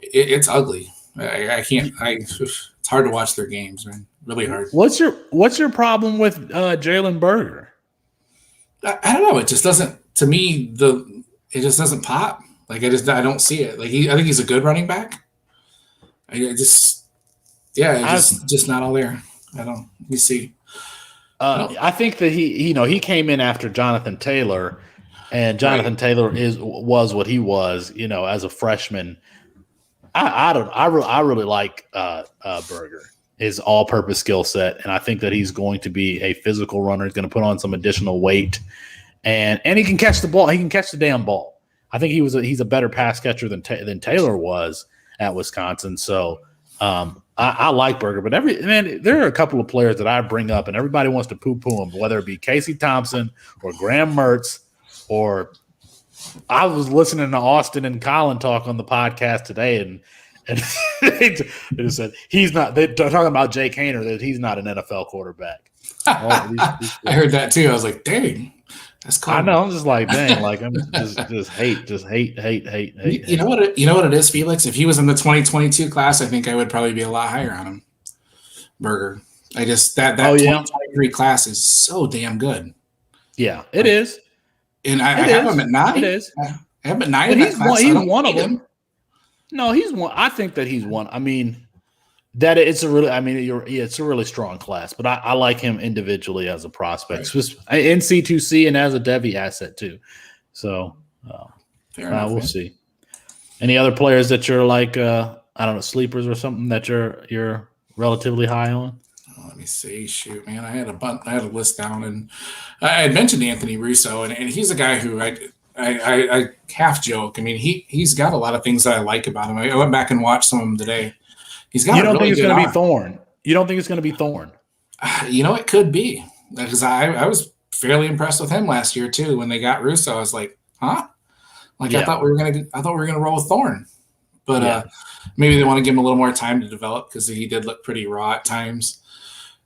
it's ugly. I can't. It's hard to watch their games, man. Really hard. What's your problem with Jalen Berger? I don't know. It just doesn't. To me, it just doesn't pop. Like I don't see it. Like I think he's a good running back. Just not all there. I don't. You see. I think that he came in after Jonathan Taylor, and Jonathan Taylor was what he was. As a freshman. I really like Berger. His all-purpose skill set, and I think that he's going to be a physical runner. He's going to put on some additional weight, and he can catch the ball. He can catch the damn ball. I think he's a better pass catcher than Taylor was at Wisconsin. So I like Berger, but there are a couple of players that I bring up, and everybody wants to poo-poo them, whether it be Casey Thompson or Graham Mertz, or I was listening to Austin and Colin talk on the podcast today, and they said he's not. They're talking about Jake Haener, that he's not an NFL quarterback. I heard that too. I was like, dang, that's cool. I know. I'm just like, dang, like I'm just hate. You know what it is, Felix? If he was in the 2022 class, I think I would probably be a lot higher on him. Berger. I just that 2023 class is so damn good. Yeah, it is. And I have him at 9. It is. I have him at 9. But he's one of them. No, he's one. I think that he's one. I mean, it's a really strong class. But I like him individually as a prospect, in C2C and as a Devy asset too. So we'll see. Any other players that you're like, I don't know, sleepers or something that you're relatively high on? Let me see. Shoot, man, I had a list down, and I had mentioned Anthony Russo, and he's a guy who I half joke. I mean, he's got a lot of things that I like about him. I went back and watched some of them today. He's got. You don't think it's going to be Thorne? You don't think it's going to be Thorne? It could be, because I was fairly impressed with him last year too. When they got Russo, I was like, huh? Like I thought we were gonna roll with Thorne, but maybe they want to give him a little more time to develop because he did look pretty raw at times.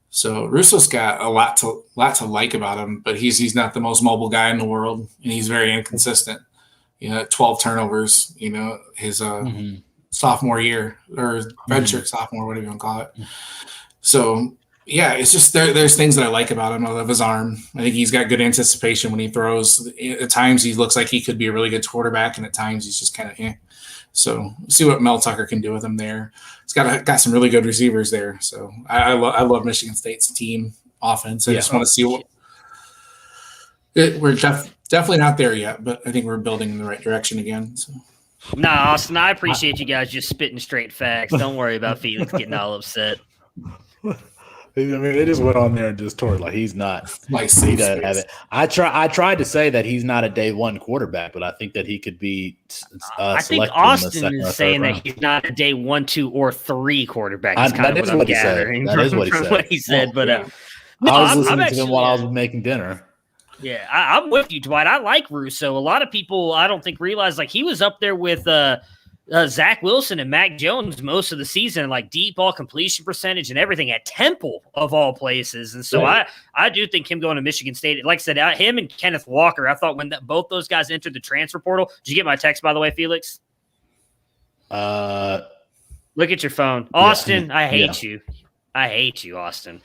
So Russo's got a lot to like about him, but he's not the most mobile guy in the world, and he's very inconsistent. 12 turnovers. His sophomore year or redshirt sophomore, whatever you want to call it. So yeah, it's just there's things that I like about him. I love his arm. I think he's got good anticipation when he throws. At times he looks like he could be a really good quarterback, and at times he's just kind of So see what Mel Tucker can do with him there. He's got some really good receivers there. So I love Michigan State's team offense. I just want to see we're definitely not there yet, but I think we're building in the right direction again. So. Nah, Austin, I appreciate you guys just spitting straight facts. Don't worry about Felix getting all upset. I mean, they just went on there and just tore it like he's not. Like he doesn't have it. I tried to say that he's not a day one quarterback, but I think that he could be. I think Austin is saying that he's not a day 1, 2, or 3 quarterback. That's kind of what I'm gathering from what he said. But I was listening to him while I was making dinner. Yeah, I'm with you, Dwight. I like Russo. A lot of people, I don't think, realize he was up there with Zach Wilson and Mac Jones most of the season, like deep ball completion percentage and everything at Temple of all places. And so I do think him going to Michigan State, like I said, him and Kenneth Walker, I thought when both those guys entered the transfer portal. Did you get my text, by the way, Felix? Look at your phone. Austin, I hate you. I hate you, Austin.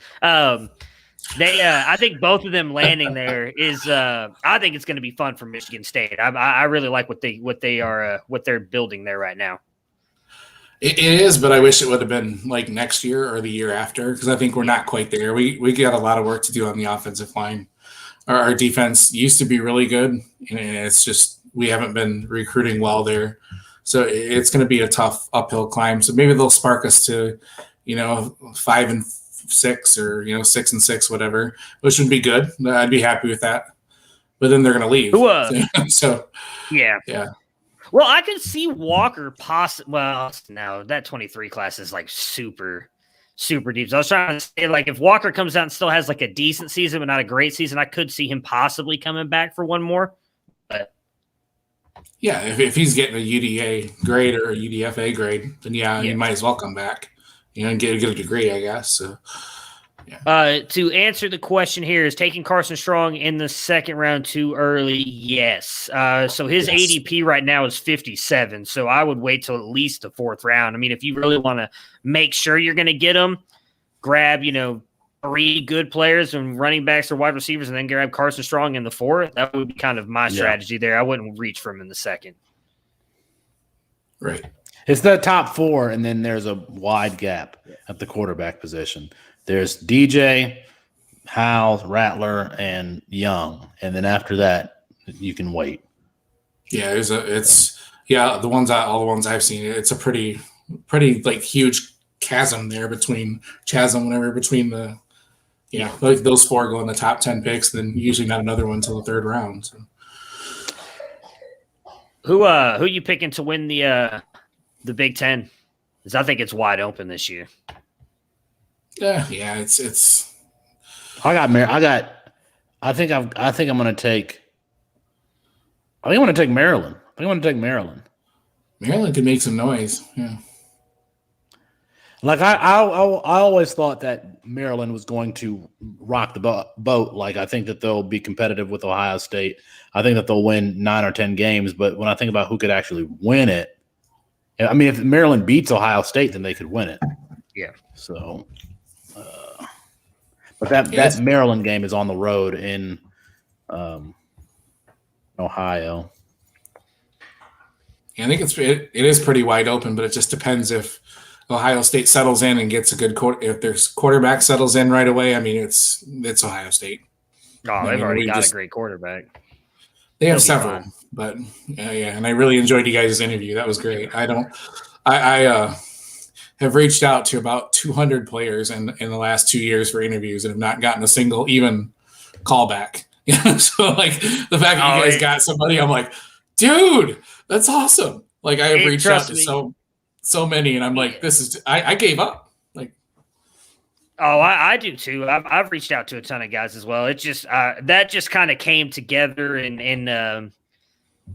I think both of them landing there is. I think it's going to be fun for Michigan State. I really like what they're building there right now. It is, but I wish it would have been like next year or the year after because I think we're not quite there. We got a lot of work to do on the offensive line. Our defense used to be really good, and it's just we haven't been recruiting well there. So it's going to be a tough uphill climb. So maybe they'll spark us to, 5-6 or 6-6, whatever, which would be good. I'd be happy with that. But then they're going to leave. So yeah. Well, I can see Walker possibly. Well, no, that 23 class is super, super deep. So I was trying to say, if Walker comes out and still has a decent season, but not a great season, I could see him possibly coming back for one more. But yeah, if he's getting a UDA grade or a UDFA grade, then he might as well come back. And get a degree, I guess. So, yeah. To answer the question here, is taking Carson Strong in the second round too early? Yes. So his ADP right now is 57. So I would wait till at least the 4th round. I mean, if you really want to make sure you're going to get him, grab 3 good players and running backs or wide receivers, and then grab Carson Strong in the 4th. That would be kind of my strategy there. I wouldn't reach for him in the 2nd. Right. It's the top 4, and then there's a wide gap at the quarterback position. There's DJ, Howell, Rattler, and Young, and then after that, you can wait. Yeah, all the ones I've seen. It's a pretty huge chasm there between the those 4 go in the top 10 picks, then usually not another one until the 3rd round. So. Who you picking to win the Big Ten? Because I think it's wide open this year. Yeah, it's. I think I'm going to take. I think I'm going to take Maryland. Maryland could make some noise. Yeah. I always thought that Maryland was going to rock the boat. I think that they'll be competitive with Ohio State. I think that they'll win 9 or 10 games. But when I think about who could actually win it, I mean, if Maryland beats Ohio State, then they could win it. Yeah. So, but that Maryland game is on the road in Ohio. Yeah, I think it is pretty wide open, but it just depends if Ohio State settles in and gets a good if their quarterback settles in right away. I mean, it's Ohio State. Oh, they've already got a great quarterback. They have several, but and I really enjoyed you guys' interview. That was great. I have reached out to about 200 players in the last 2 years for interviews and have not gotten a single even callback. So the fact that you guys got somebody, I'm like, dude, that's awesome. I have reached out to so many, and I'm like, this is I gave up. Oh, I do too. I've reached out to a ton of guys as well. It just that just kind of came together and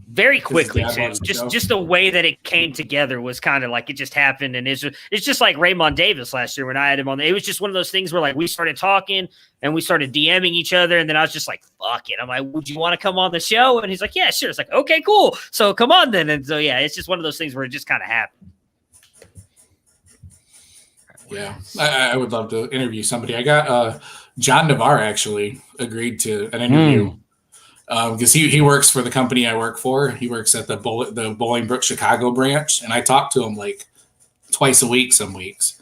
very quickly too. Just the way that it came together was kind of like it just happened, and it's just like Raymond Davis last year when I had him on. It was just one of those things where like we started talking and we started DMing each other, and then I was just like, "Fuck it." I'm like, "Would you want to come on the show?" And he's like, "Yeah, sure." It's like, "Okay, cool. So come on then." And so yeah, it's just one of those things where it just kind of happened. Yeah, I would love to interview somebody. I got John Navarre actually agreed to an interview because he works for the company I work for. He works at the Bolingbrook Chicago branch, and I talk to him like twice a week some weeks.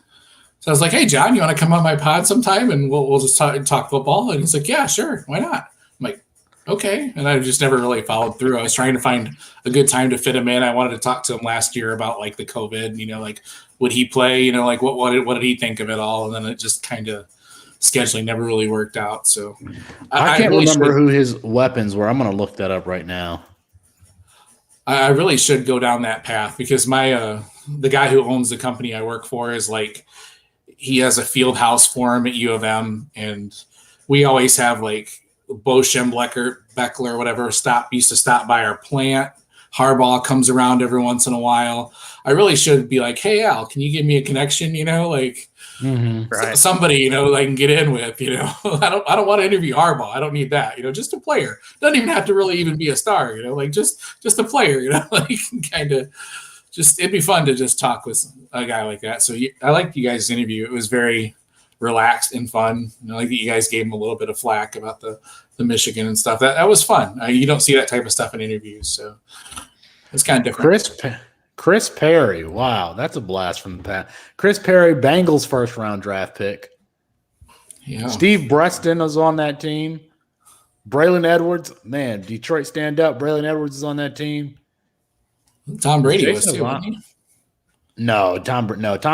So I was like, "Hey, John, you want to come on my pod sometime and we'll just talk football?" And he's like, "Yeah, sure, why not?" I'm like, "Okay," and I just never really followed through. I was trying to find a good time to fit him in. I wanted to talk to him last year about like the COVID, like would he play? Like what did he think of it all? And then it just kind of scheduling never really worked out. So I can't really remember who his weapons were. I'm going to look that up right now. I really should go down that path because the guy who owns the company I work for is like he has a field house for him at U of M, and we always have like Bo Schembechler, whatever, used to stop by our plant. Harbaugh comes around every once in a while. I really should be like, "Hey, Al, can you give me a connection? Like somebody, I can get in with, I don't want to interview Harbaugh. I don't need that, just a player. Doesn't even have to really even be a star, like just a player, like kind of just, it'd be fun to just talk with a guy like that. So I liked you guys' interview. It was very relaxed and fun. I like that you guys gave him a little bit of flack about the Michigan and stuff. That was fun. You don't see that type of stuff in interviews, so it's kind of different. Chris Perry, wow, that's a blast from the past. Chris Perry, Bengals first-round draft pick. Yeah. Steve Breston is on that team. Braylon Edwards, man, Detroit stand up. Braylon Edwards is on that team. Tom Brady was too, wasn't he? No, Tom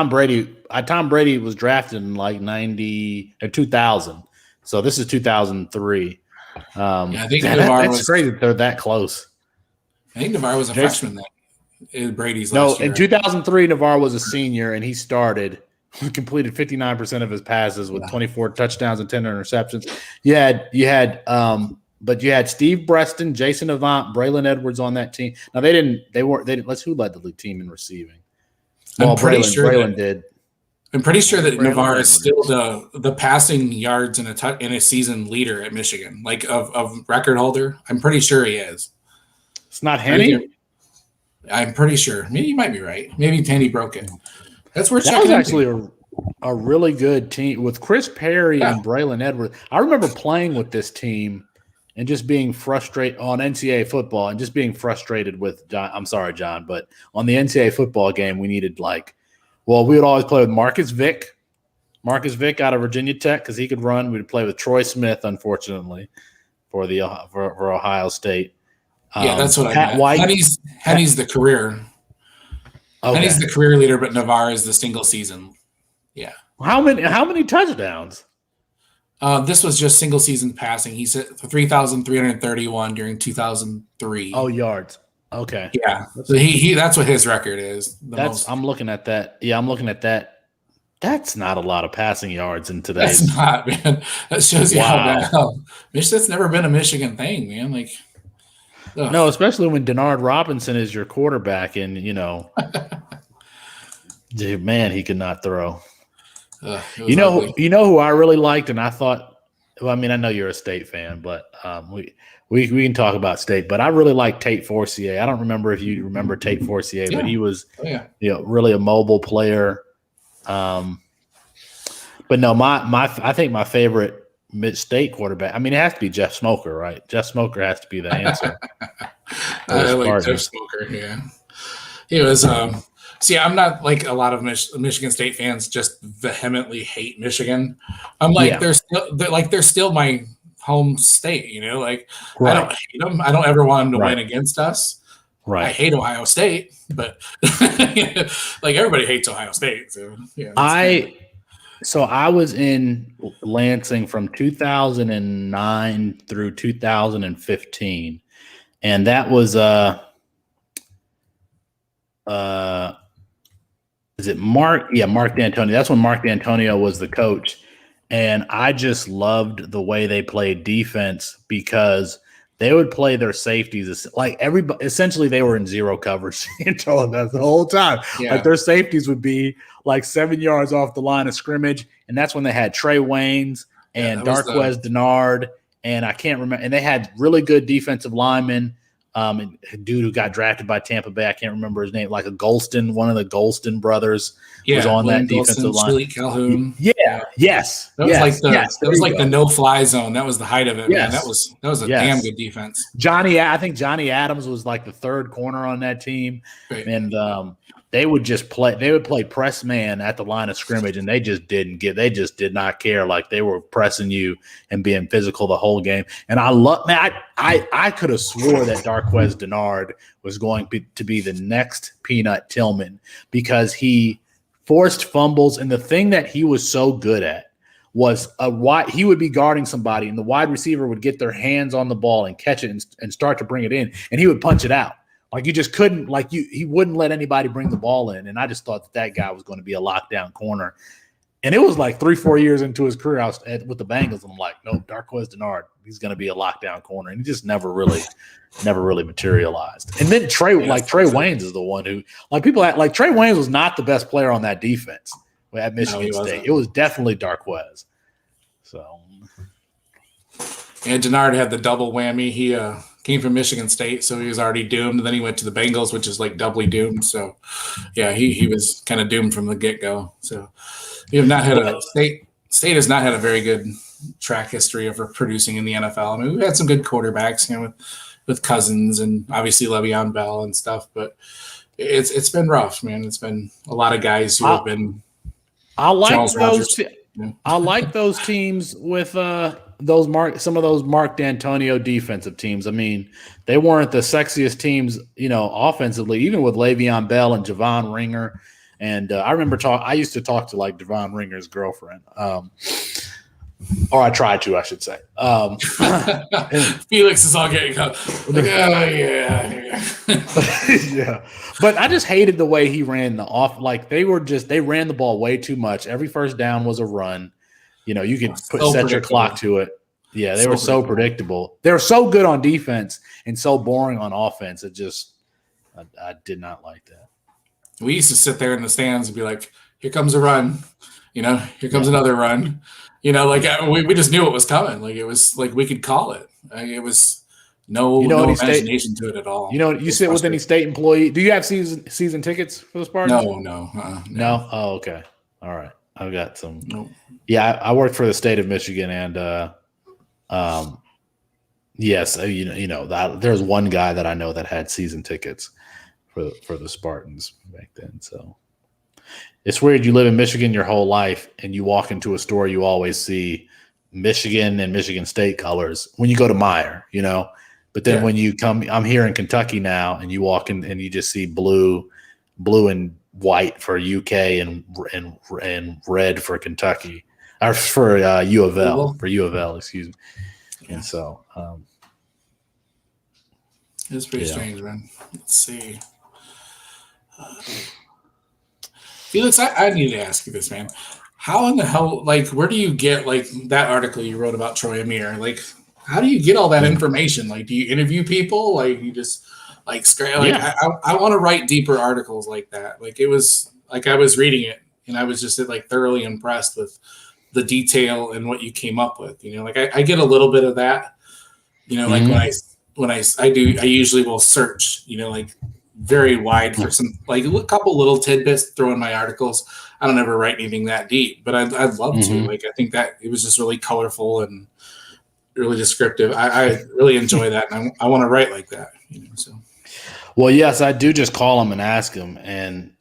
Brady. Tom Brady was drafted in like 2000. So this is 2003. I think Navarre that's crazy that they're that close. I think Navarre was a freshman then. Brady's last year. In 2003, Navarre was a senior, and he started. He completed 59% of his passes with 24 touchdowns and 10 interceptions. You had Steve Breston, Jason Avant, Braylon Edwards on that team. Now who led the league team in receiving? Well, Braylon did. I'm pretty sure that Navarre is still the passing yards in a season leader at Michigan, like of record holder. I'm pretty sure he is. It's not Henny? I'm pretty sure. Maybe you might be right. Maybe Tandy broke it. That's where that was actually a really good team with Chris Perry and Braylon Edwards. I remember playing with this team and just being frustrated on NCAA football and just being frustrated with John. I'm sorry, John, but on the NCAA football game, we needed we would always play with Marcus Vick out of Virginia Tech because he could run. We'd play with Troy Smith, unfortunately, for Ohio State. Yeah, that's what Pat I meant. White. Henny's the career. Okay. Henny's the career leader, but Navarre is the single season. Yeah. How many touchdowns? This was just single season passing. He's at 3,331 during 2003. Oh, yards. Okay. Yeah. So he that's what his record is. I'm looking at that. Yeah, I'm looking at that. That's not a lot of passing yards in today's. That's not, man. That shows you how bad. That's never been a Michigan thing, man. Like. Ugh. No, especially when Denard Robinson is your quarterback, and dude, man, he could not throw. Ugly. You know who I really liked, and I thought. Well, I mean, I know you're a State fan, but we can talk about State. But I really like Tate Forcier. I don't remember if you remember Tate Forcier, but he was, really a mobile player. But no, I think my favorite Mid-State quarterback. I mean, it has to be Jeff Smoker, right? Jeff Smoker has to be the answer. I like Jeff Smoker. Yeah, he was. See, I'm not like a lot of Michigan State fans. Just vehemently hate Michigan. I'm like they're still my home state. Like right. I don't hate them. I don't ever want them to win against us. Right. I hate Ohio State, but like everybody hates Ohio State. So yeah. So I was in Lansing from 2009 through 2015, and that was is it Mark? Yeah, Mark D'Antonio. That's when Mark D'Antonio was the coach, And I just loved the way they played defense because they would play their safeties like everybody. Essentially, they were in zero coverage the whole time. Yeah. Like their safeties would be like 7 yards off the line of scrimmage, and that's when they had Trey Waynes and Darqueze Dennard, and I can't remember. And they had really good defensive linemen. And a dude who got drafted by Tampa Bay, I can't remember his name, like a Golston, one of the Golston brothers was on that defensive line. Shirley Calhoun. Yes. That was like the no-fly zone. That was the height of it, man. That was a damn good defense. I think Johnny Adams was like the third corner on that team. Right. And they would play press man at the line of scrimmage, and they just did not care. Like they were pressing you and being physical the whole game. And I could have swore that Darqueze Dennard was going to be the next Peanut Tillman because he forced fumbles, and the thing that he was so good at was he would be guarding somebody, and the wide receiver would get their hands on the ball and catch it and start to bring it in, and he would punch it out. Like you just couldn't, he wouldn't let anybody bring the ball in. And I just thought that guy was going to be a lockdown corner. And it was like 3-4 years into his career with the Bengals. And I'm like, no, Darqueze Dennard, he's going to be a lockdown corner. And he just never really materialized. And then Trey Waynes is the one who, Trey Waynes was not the best player on that defense at Michigan State. It was definitely Darqueze. So. And Dennard had the double whammy. He came from Michigan State, so he was already doomed. And then he went to the Bengals, which is like doubly doomed. So, yeah, he was kind of doomed from the get-go. So, we have not had State has not had a very good track history of producing in the NFL. I mean, we've had some good quarterbacks, with Cousins and obviously Le'Veon Bell and stuff, but it's been rough, man. It's been a lot of guys who have been. I like those teams with some of those Mark D'Antonio defensive teams. I mean, they weren't the sexiest teams, offensively, even with Le'Veon Bell and Javon Ringer. And I remember I used to talk to like Javon Ringer's girlfriend. Or I tried to, I should say. Felix is all getting up. Yeah. Yeah. But I just hated the way he ran the off. Like they ran the ball way too much. Every first down was a run. You could set your clock to it. Yeah, they were so predictable. They were so good on defense and so boring on offense. It just, I did not like that. We used to sit there in the stands and be like, here comes a run. Here comes another run. We just knew it was coming. Like it was like we could call it. It was no imagination to it at all. You sit with any state employee. Do you have season tickets for the Spartans? No. No? Oh, okay. All right. I've got some. Nope. Yeah, I worked for the state of Michigan, and yes, there's one guy that I know that had season tickets for the Spartans back then. So it's weird. You live in Michigan your whole life, and you walk into a store, you always see Michigan and Michigan State colors when you go to Meijer, But then when you come, I'm here in Kentucky now, and you walk in and you just see blue and white for UK and red for Kentucky, or for U of L, excuse me. And so it's pretty strange, man. Let's see. Felix, I need to ask you this, man. How in the hell, where do you get that article you wrote about Troy Amir? How do you get all that information? Do you interview people? You just I want to write deeper articles like that. It was I was reading it and I was just thoroughly impressed with the detail and what you came up with. I get a little bit of that. When I usually will search. Very wide for some a couple little tidbits throw in my articles. I don't ever write anything that deep, but I'd love to. I think that it was just really colorful and really descriptive. I really enjoy that, and I want to write like that. So. Well, yes, I do just call him and ask him, and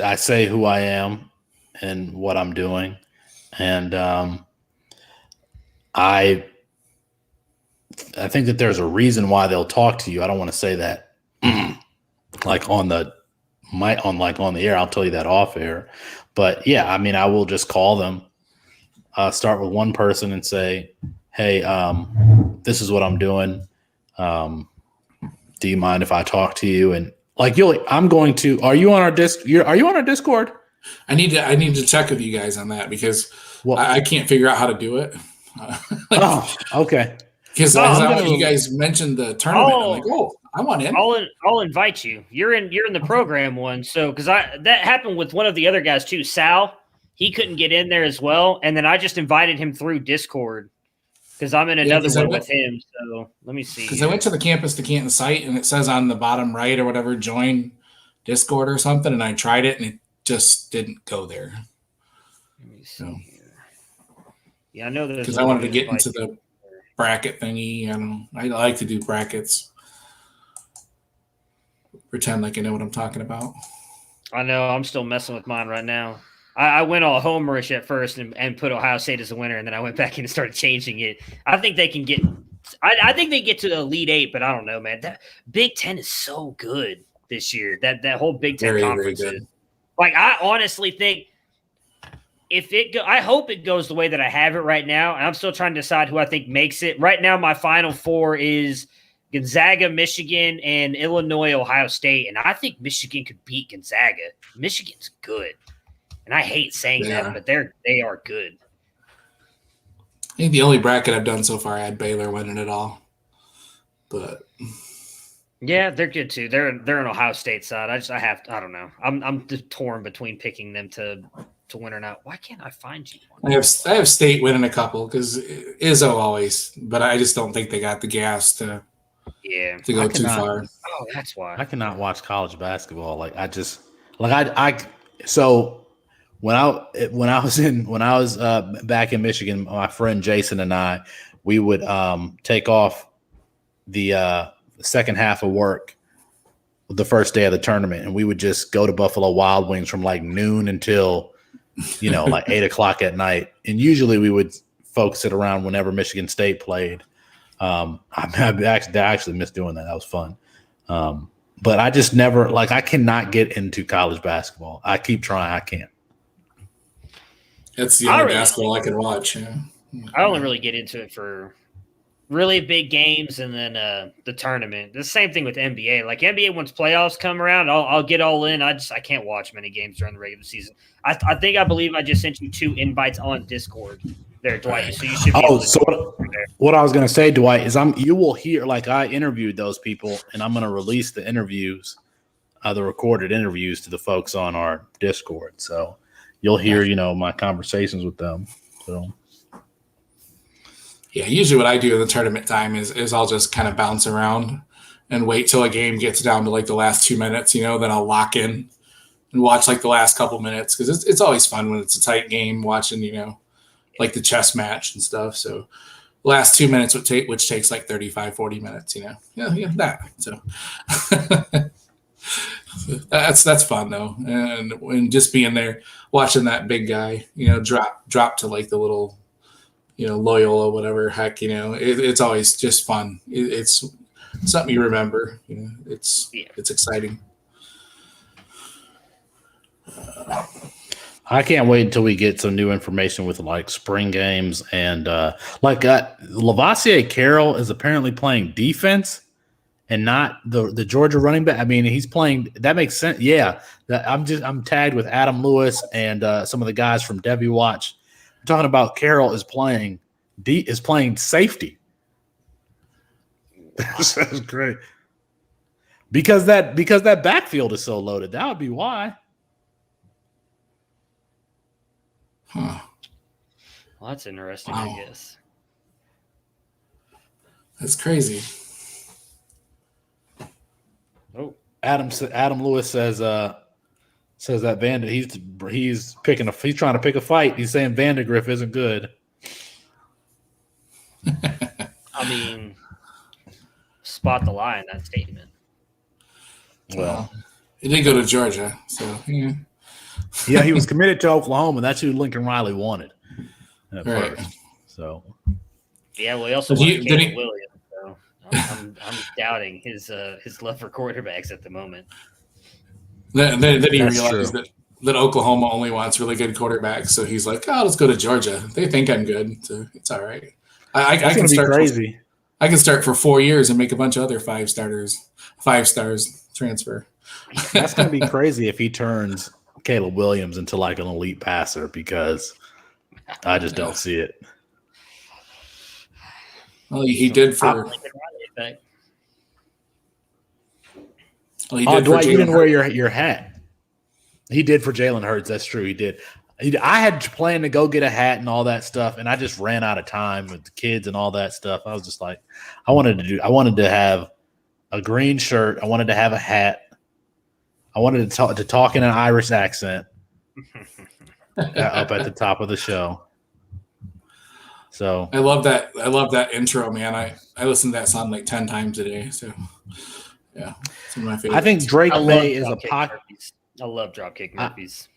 I say who I am and what I'm doing, and I think that there's a reason why they'll talk to you. I don't want to say that on the air. I'll tell you that off air, but yeah, I mean, I will just call them, start with one person and say, hey, this is what I'm doing. Do you mind if I talk to you? And are you on our Discord? I need to check with you guys on that because I can't figure out how to do it. Okay. Because you guys mentioned the tournament. I'm like, I want in. I'll invite you. You're in the program one. So because that happened with one of the other guys too, Sal. He couldn't get in there as well, and then I just invited him through Discord because I'm in another one with him. So let me see. Because I went to the Campus to Canton site, and it says on the bottom right or whatever, join Discord or something, and I tried it, and it just didn't go there. Let me see here. Yeah, I know that because I wanted to get into the bracket thingy. I don't know. I like to do brackets. Pretend like I know what I'm talking about. I know. I'm still messing with mine right now. I went all homerish at first and put Ohio State as a winner, and then I went back in and started changing it. I think they can get I think they get to the Elite Eight, but I don't know, man. That Big Ten is so good this year. That whole Big Ten conference is. Like, I honestly think I hope it goes the way that I have it right now, and I'm still trying to decide who I think makes it. Right now, my Final Four is Gonzaga, Michigan, and Illinois, Ohio State, and I think Michigan could beat Gonzaga. Michigan's good. And I hate saying that, but they are good. I think the only bracket I've done so far, I had Baylor winning it all. But yeah, they're good too. They're an Ohio State side. I don't know. I'm just torn between picking them to win or not. Why can't I find you? I have State winning a couple because Izzo always, but I just don't think they got the gas to go too far. Oh, that's why I cannot watch college basketball. So. When I was back in Michigan, my friend Jason and I, we would take off the second half of work the first day of the tournament, and we would just go to Buffalo Wild Wings from like noon until like 8:00 at night. And usually we would focus it around whenever Michigan State played. I actually miss doing that. That was fun. But I just never I cannot get into college basketball. I keep trying. I can't. That's the only basketball I can watch. Yeah. I only really get into it for really big games and then the tournament. The same thing with NBA. Like NBA, once playoffs come around, I'll get all in. I can't watch many games during the regular season. I believe I just sent you 2 invites on Discord there, Dwight. So you should be what I was going to say, Dwight, is you will hear I interviewed those people, and I'm going to release the interviews, the recorded interviews to the folks on our Discord. So you'll hear, my conversations with them. So, yeah, usually what I do in the tournament time is I'll just kind of bounce around and wait till a game gets down to the last 2 minutes, then I'll lock in and watch the last couple minutes because it's always fun when it's a tight game watching, the chess match and stuff. So last 2 minutes which takes 35, 40 minutes, that. So that's fun though, and just being there watching that big guy drop to the little Loyola, whatever heck, it's always just fun. It's something you remember. It's exciting. I can't wait until we get some new information with spring games and Lavassier Carroll is apparently playing defense and not the Georgia running back. I mean, he's playing. That makes sense. Yeah, I'm tagged with Adam Lewis and some of the guys from Devy Watch. We're talking about Carroll is playing safety. That's great. Because that backfield is so loaded. That would be why. Huh. Well, that's interesting. Wow. I guess that's crazy. Oh, Adam Lewis says that he's trying to pick a fight. He's saying Vandegrift isn't good. I mean, spot the lie in that statement. Well, he did go to Georgia, so yeah. Yeah, he was committed to Oklahoma. That's who Lincoln Riley wanted at right. first. So yeah, well, he also wanted Caleb Williams. So I'm doubting his love for quarterbacks at the moment. Then he realized that Oklahoma only wants really good quarterbacks, so he's like, "Oh, let's go to Georgia. They think I'm good, so it's all right. I can start crazy. I can start for 4 years and make a bunch of other 5 stars transfer." That's going to be crazy if he turns Caleb Williams into like an elite passer because I just don't see it. Well, he did for. Dwight, you didn't wear your hat. He did for Jalen Hurts. That's true. He did. I had planned to go get a hat and all that stuff, and I just ran out of time with the kids and all that stuff. I was just like, I wanted to have a green shirt. I wanted to have a hat. I wanted to talk in an Irish accent up at the top of the show. So I love that. I love that intro, man. I listen to that song like 10 times a day. So yeah, it's one of my favorites. I think Drake May is a pocket. I love Dropkick Murphys.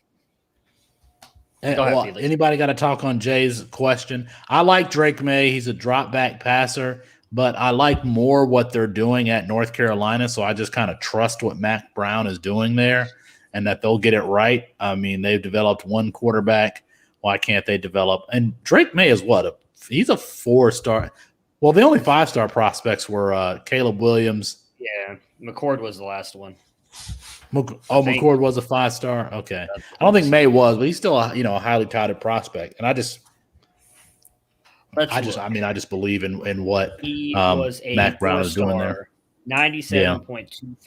Anybody got to talk on Jay's question? I like Drake May. He's a drop back passer, but I like more what they're doing at North Carolina. So I just kind of trust what Mac Brown is doing there and that they'll get it right. I mean, they've developed one quarterback. Why can't they develop? And Drake May is he's a 4-star. Well, the only 5-star prospects were Caleb Williams. Yeah, McCord was the last one. McCord was a 5-star. Okay, I don't think May was, but he's still a highly touted prospect. And I just believe in what Mac Brown is doing there. 97.25.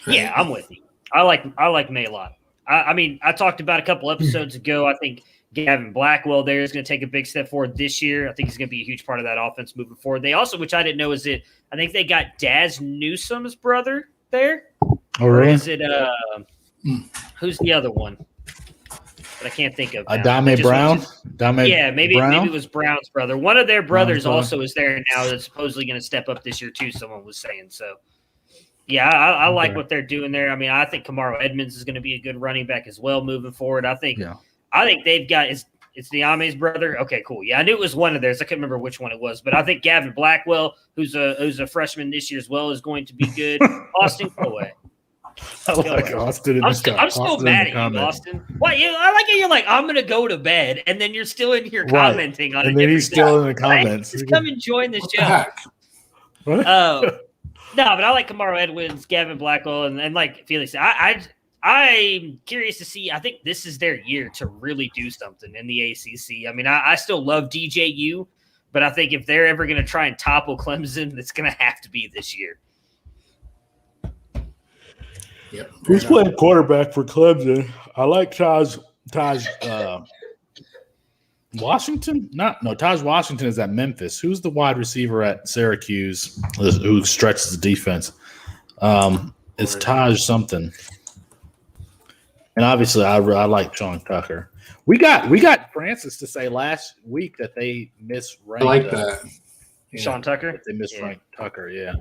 Yeah, I'm with you. I like May a lot. I mean, I talked about a couple episodes ago. I think Gavin Blackwell there is going to take a big step forward this year. I think he's going to be a huge part of that offense moving forward. They also, which I didn't know, I think they got Daz Newsome's brother there. Oh, really? Or is it who's the other one that I can't think of? Dame Brown? Maybe it was Brown's brother. One of their brothers also is there now that's supposedly going to step up this year too, someone was saying. So, yeah, I like what they're doing there. I mean, I think Kamaro Edmonds is going to be a good running back as well moving forward. I think they've got it's Diame's brother. Okay, cool. Yeah, I knew it was one of theirs. I couldn't remember which one it was, but I think Gavin Blackwell, who's a freshman this year as well, is going to be good. Austin, go away. I like Austin. I'm still mad at you, Austin. What? I like it. You're like, I'm gonna go to bed, and then you're still in here commenting on it. And then he's still in the comments. Just come and join the show. No, but I like Kamaro Edmonds, Gavin Blackwell, and like Felix. I'm curious to see. I think this is their year to really do something in the ACC. I mean, I still love DJU, but I think if they're ever going to try and topple Clemson, it's going to have to be this year. Yep. Who's playing quarterback for Clemson? I like Taj Washington. Taj Washington is at Memphis. Who's the wide receiver at Syracuse who stretches the defense? It's Taj something. And obviously, I like Sean Tucker. We got Francis to say last week that they misranked. I like that. Sean Tucker. They misranked Tucker. Yeah.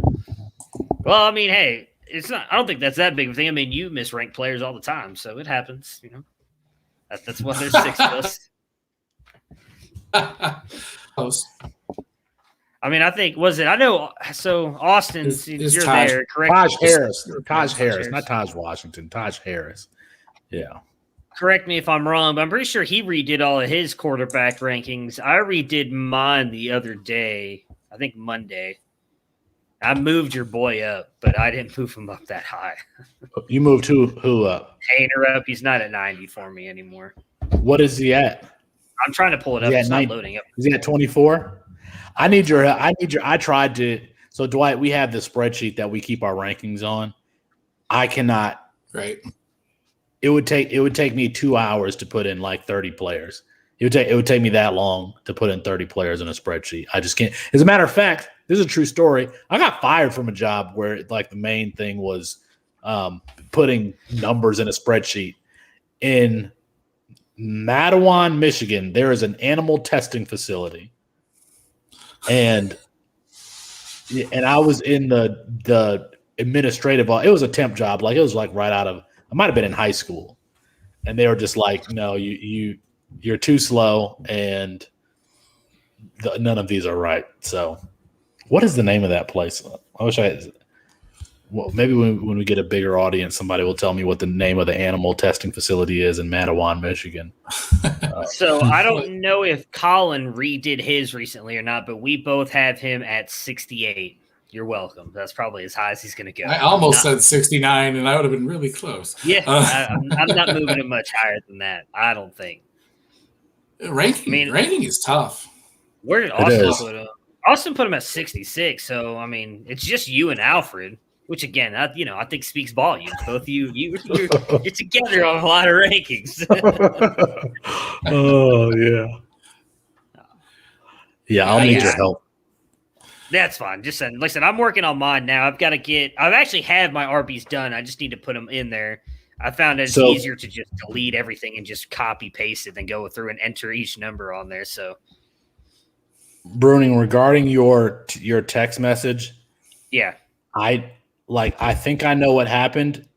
Well, I mean, hey, it's not. I don't think that's that big of a thing. I mean, you misrank players all the time, so it happens. That's why there's 6 of us. Close. I mean, I think I know. So Austin, you're Taj, there, correct? Taj Harris, not Taj Washington. Taj Harris. Yeah. Correct me if I'm wrong, but I'm pretty sure he redid all of his quarterback rankings. I redid mine the other day. I think Monday. I moved your boy up, but I didn't move him up that high. You moved who up? Hayner up. He's not at 90 for me anymore. What is he at? I'm trying to pull it up. It's not loading up. Is he at 24? I tried to. So Dwight, we have the spreadsheet that we keep our rankings on. I cannot. Right. It would take me 2 hours to put in like 30 players. It would take me that long to put in 30 players in a spreadsheet. I just can't. As a matter of fact, this is a true story. I got fired from a job where like the main thing was putting numbers in a spreadsheet. In Mattawan, Michigan, there is an animal testing facility, and I was in the administrative. It was a temp job, like it was like right out of. I might have been in high school, and they were just like, "No, you're too slow, and none of these are right." So, what is the name of that place? I wish I had. Well, maybe when we get a bigger audience, somebody will tell me what the name of the animal testing facility is in Mattawan, Michigan. So I don't know if Colin redid his recently or not, but we both have him at 68. You're welcome. That's probably as high as he's going to go. I almost said 69, and I would have been really close. Yeah, I'm not moving it much higher than that. I don't think. Ranking is tough. Where did Austin put him? Austin put him at 66. So I mean, it's just you and Alfred, which again, I think speaks volumes. Both of you're together on a lot of rankings. Oh yeah, yeah. I'll need your help. That's fine. Just saying. Like I said, I'm working on mine now. I've actually have my RBs done. I just need to put them in there. I found it's easier to just delete everything and just copy paste it than go through and enter each number on there. So, Bruning, regarding your text message, yeah, I think I know what happened,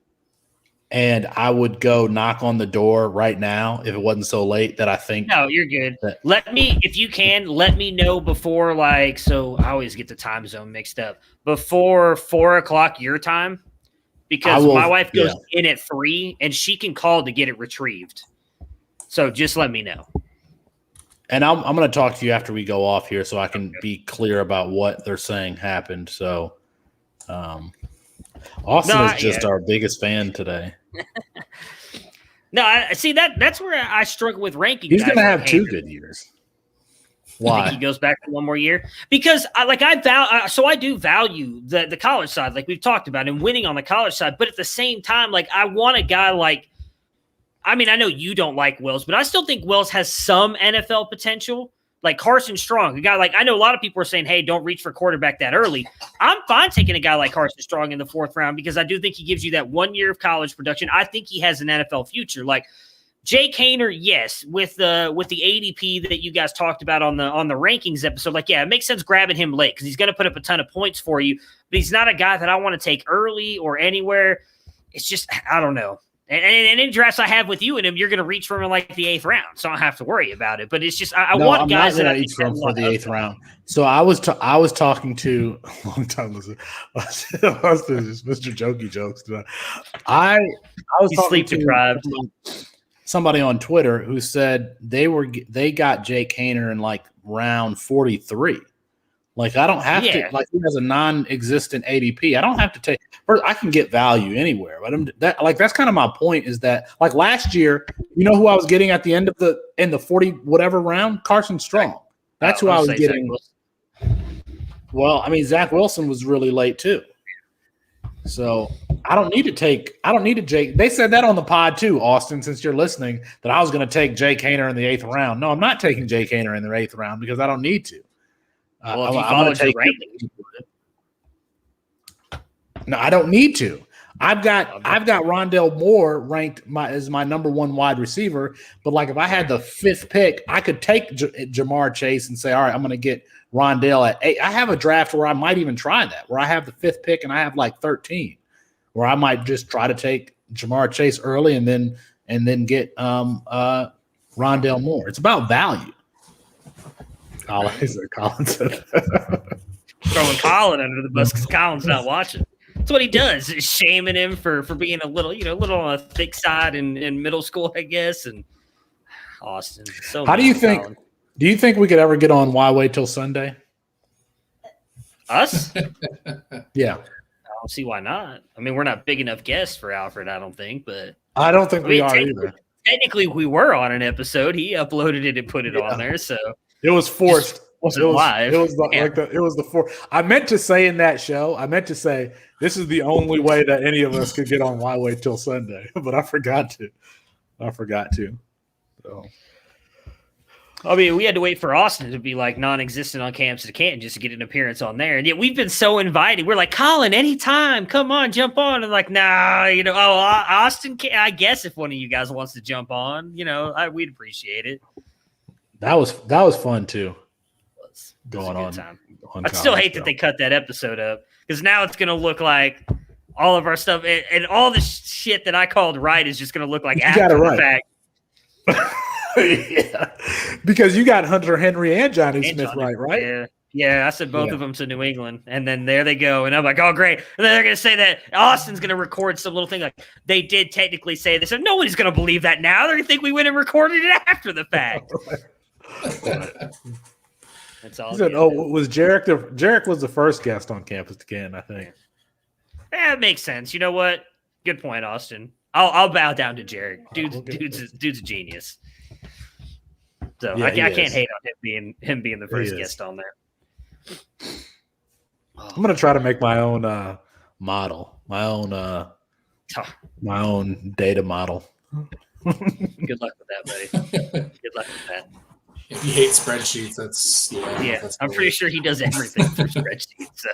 and I would go knock on the door right now if it wasn't so late. That I think. No, you're good. If you can, let me know before so I always get the time zone mixed up before 4:00 your time. Because my wife goes in at 3 and she can call to get it retrieved. So just let me know. And I'm going to talk to you after we go off here so I can be clear about what they're saying happened. So Austin is just our biggest fan today. No, I see that's where I struggle with ranking. He's going to have 2 good years. Why? Think he goes back for one more year? Because I do value the college side, like we've talked about, and winning on the college side. But at the same time, I want a guy I know you don't like Wills, but I still think Wills has some NFL potential. Like Carson Strong, a guy I know a lot of people are saying, hey, don't reach for quarterback that early. I'm fine taking a guy like Carson Strong in the 4th round because I do think he gives you that 1 year of college production. I think he has an NFL future. Jake Haener, yes, with the ADP that you guys talked about on the rankings episode, it makes sense grabbing him late because he's going to put up a ton of points for you, but he's not a guy that I want to take early or anywhere. It's just, I don't know. And in drafts I have with you and him, you're going to reach for him in the 8th round, so I don't have to worry about it. But it's just I want guys that I reach for the 8th round. So I was talking to a long time listener. Mr. Jokey Jokes today. I was talking sleep deprived. Somebody on Twitter who said they got Jake Haener in round 43. I don't have to he has a non-existent ADP. I don't have to take first. I can get value anywhere, but that's kind of my point. Is that last year, who I was getting at the end of the 40 whatever round? Carson Strong. That's who I was getting. Well, Zach Wilson was really late too. So I don't need to Jake. They said that on the pod too, Austin, since you're listening, that I was going to take Jake Haener in the 8th round. No, I'm not taking Jake Haener in the 8th round because I don't need to. Well, if you followed your ranking, no, I don't need to. I've got Rondell Moore ranked as my number 1 wide receiver, but if I had the 5th pick, I could take Jamar Chase and say, all right, I'm going to get Rondell at 8. I have a draft where I might even try that, where I have the 5th pick and I have 13, where I might just try to take Jamar Chase early and then get Rondell Moore. It's about value. Colin said throwing Colin under the bus because Colin's not watching. That's what he does, is shaming him for being a little on a thick side in middle school, I guess. And Austin. So how do you think? Colin. Do you think we could ever get on Why Wait Till Sunday? Us? Yeah. I don't see why not. We're not big enough guests for Alfred, I don't think, but I don't think we are either. Technically, we were on an episode. He uploaded it and put it on there, so it was forced. It wasn't live. It was the fourth. I meant to say in that show. I meant to say this is the only way that any of us could get on Why Wait Till Sunday, but I forgot to. So. We had to wait for Austin to be non-existent on Camps to Canton just to get an appearance on there. And yet we've been so invited. We're like, Colin, anytime, come on, jump on. And nah, Austin can, I guess if one of you guys wants to jump on, we'd appreciate it. That was fun too. It Going was on. I'd still hate that they cut that episode up because now it's going to look like all of our stuff and all the shit that I called right is just going to look like after the fact. Yeah, because you got Hunter Henry and Johnny Smith right? Yeah. I said both of them to New England, and then there they go, and I'm like, oh great. And then they're gonna say that Austin's gonna record some little thing they did technically say this, and nobody's gonna believe that now. They're gonna think we went and recorded it after the fact. That's all. He said, was Jarek was the first guest on Campus to Can, I think. Yeah, it makes sense. You know what? Good point, Austin. I'll bow down to Jarek. Dude's a genius. So Yeah, I can't is. hate on him being the first guest on there. I'm gonna try to make my own model, my own data model. Good luck with that, buddy. Good luck with that. If you hate spreadsheets, that's I'm pretty sure he does everything through spreadsheets. So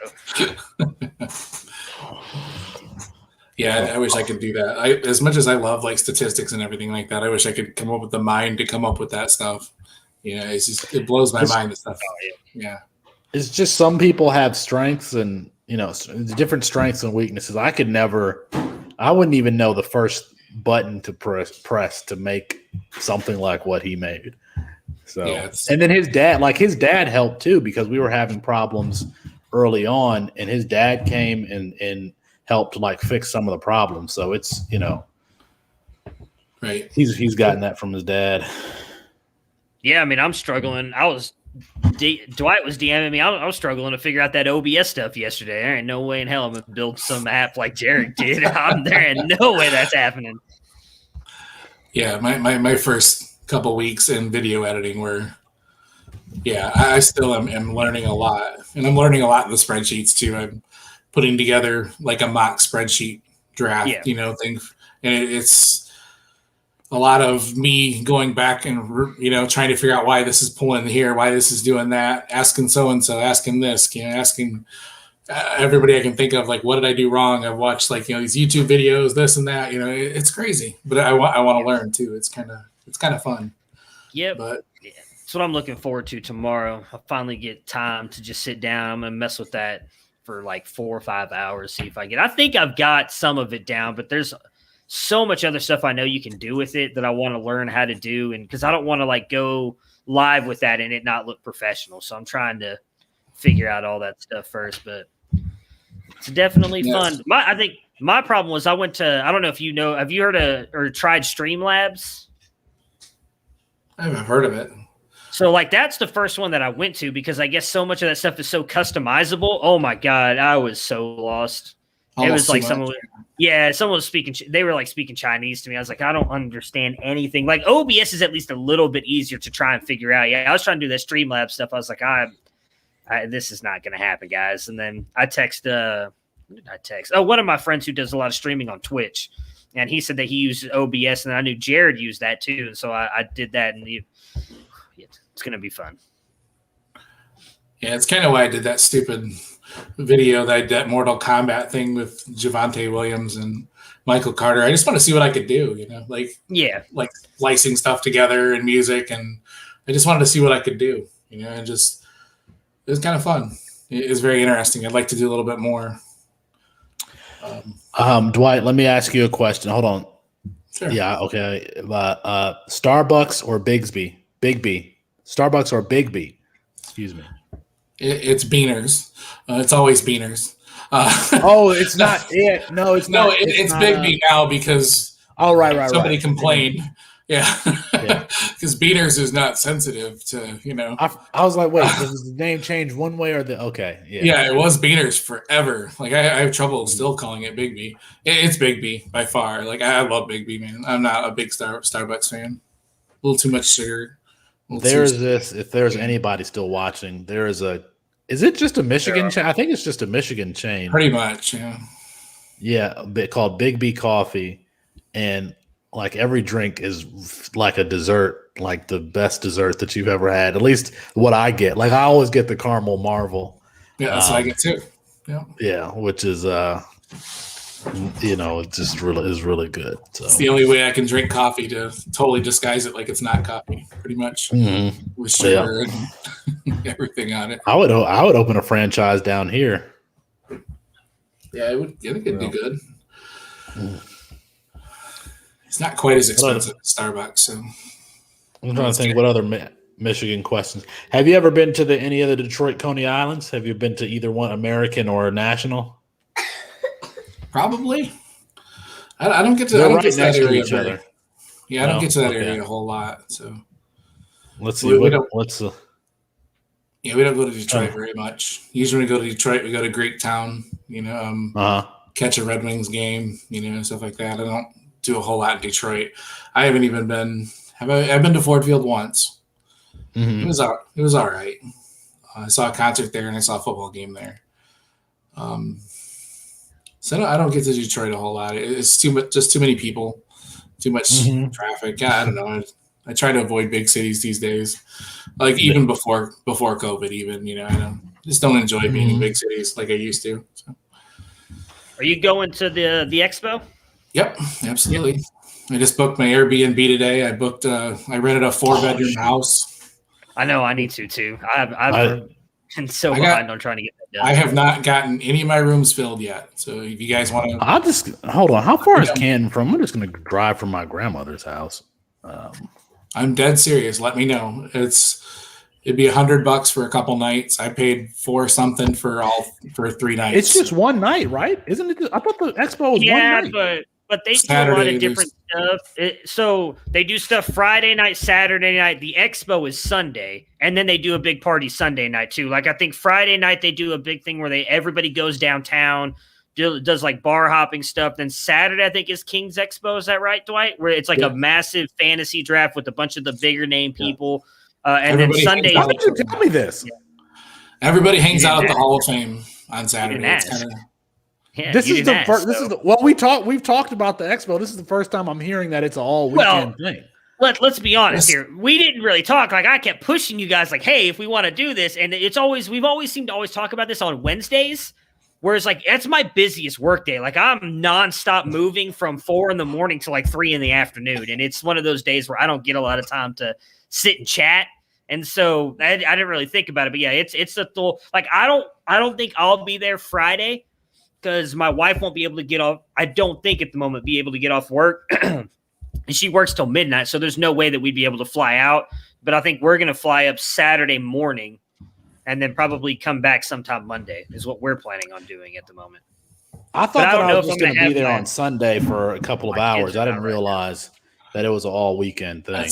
yeah, I wish I could do that. As much as I love like statistics and everything like that, I wish I could come up with the mind to come up with that stuff. It blows my mind. The stuff. Yeah. It's just some people have strengths and different strengths and weaknesses. I wouldn't even know the first button to press to make something like what he made. So, and then his dad helped too, because we were having problems early on, and his dad came and helped like fix some of the problems. So it's, right. He's gotten that from his dad. Yeah. I mean, I'm struggling. Dwight was DMing me. I was struggling to figure out that OBS stuff yesterday. There ain't no way in hell I'm going to build some app like Jarek did. There ain't no way that's happening. Yeah. My first couple weeks in video editing were, I still am learning a lot, and I'm learning a lot in the spreadsheets too. I'm putting together like a mock spreadsheet draft, thing. And it's a lot of me going back and, trying to figure out why this is pulling here, why this is doing that, asking so-and-so, asking this, asking everybody I can think of, like, what did I do wrong? I've watched these YouTube videos, this and that, it's crazy, but I want to learn too. It's kind of fun. Yep. But that's what I'm looking forward to tomorrow. I'll finally get time to just sit down. I'm going to mess with that for like 4 or 5 hours, see if I think I've got some of it down, but there's so much other stuff I know you can do with it that I want to learn how to do. And because I don't want to like go live with that and it not look professional. So I'm trying to figure out all that stuff first, but it's definitely fun. I think my problem was I don't know if have you heard or tried Streamlabs? I haven't heard of it. So like that's the first one that I went to because I guess so much of that stuff is so customizable. Oh my God, I was so lost. It was like someone was speaking. They were like speaking Chinese to me. I was like, I don't understand anything. Like OBS is at least a little bit easier to try and figure out. Yeah, I was trying to do that Streamlabs stuff. I was like, this is not going to happen, guys. And then I text. Who did I text? Oh, one of my friends who does a lot of streaming on Twitch, and he said that he uses OBS, and I knew Jared used that too. And so I did that, and it's going to be fun. Yeah, it's kind of why I did that stupid video that Mortal Kombat thing with Javante Williams and Michael Carter. I just want to see what I could do, like splicing stuff together and music, and I just wanted to see what I could do, and just it was kind of fun. It was very interesting. I'd like to do a little bit more. Dwight, let me ask you a question. Hold on. Sure. Yeah. Okay. Starbucks or Bixby? Starbucks or Bigby? Excuse me. It's Beaners. It's always Beaners. It's not it. No, it's not. No, it's Big B now because somebody complained. Yeah. Because Beaners is not sensitive to, I was like, wait, does the name change one way or the okay? Yeah, it was Beaners forever. Like I have trouble still calling it Big B. It's Big B by far. Like I love Big B, man. I'm not a big Starbucks fan. A little too much sugar. There's this, if there's anybody still watching, is it just a Michigan chain? I think it's just a Michigan chain. Pretty much, yeah. Yeah, a bit called Big B Coffee. And like every drink is like a dessert, like the best dessert that you've ever had. At least what I get. Like I always get the caramel marvel. Yeah, that's what I get too. Yeah. Yeah, which is it just really is really good. So it's the only way I can drink coffee to totally disguise it like it's not coffee, pretty much, with sugar and everything on it. I would open a franchise down here. Yeah, I think it'd do good. It's not quite as expensive as Starbucks. So I'm trying to think what other Michigan questions. Have you ever been to any of the Detroit Coney Islands? Have you been to either one, American or National? Probably. I don't get to. I don't get to that area. Yeah, I don't get to that area a whole lot. So let's see. Yeah, we don't go to Detroit very much. Usually when we go to Detroit, we go to Greektown, catch a Red Wings game, stuff like that. I don't do a whole lot in Detroit. I haven't even been – I've been to Ford Field once. Mm-hmm. It was all right. I saw a concert there and I saw a football game there. So I don't get to Detroit a whole lot. It's just too many people, too much traffic. I don't know. I try to avoid big cities these days. Like even before COVID, I just don't enjoy being in big cities like I used to. So. Are you going to the expo? Yep, absolutely. I just booked my Airbnb today. I rented a 4-bedroom house. I know I need to too. I've been so behind on trying to get that done. I have not gotten any of my rooms filled yet. So if you guys want to, I'll just hold on. How far is Canton from? I'm just going to drive from my grandmother's house. I'm dead serious. Let me know. It'd be $100 for a couple nights. I paid $4 something for 3 nights. It's just one night, right? Isn't it? I thought the expo was one night. But they do a lot of different stuff. So they do stuff Friday night, Saturday night. The expo is Sunday, and then they do a big party Sunday night too. Like I think Friday night they do a big thing where everybody goes downtown, does like bar hopping stuff. Then Saturday I think is King's Expo. Is that right, Dwight? Where it's like a massive fantasy draft with a bunch of the bigger name people. And then Sunday. Why did you tell me this? Yeah. Everybody hangs out at the Hall of Fame on Saturday. This is the first. We've talked about the expo. This is the first time I'm hearing that it's all weekend thing. Let's be honest here. We didn't really talk. Like I kept pushing you guys, like, hey, if we want to do this, and we've always seemed to always talk about this on Wednesdays. Whereas like that's my busiest work day. Like I'm nonstop moving from 4 a.m. to like 3 p.m, and it's one of those days where I don't get a lot of time to sit and chat. And so I didn't really think about it, but yeah, it's the thought. Like I don't think I'll be there Friday. Because my wife won't be able to get off. I don't think at the moment be able to get off work. And she works till midnight. So there's no way that we'd be able to fly out. But I think we're going to fly up Saturday morning and then probably come back sometime Monday is what we're planning on doing at the moment. I thought I was just going to be there on Sunday for a couple of hours. I didn't realize that it was an all weekend thing.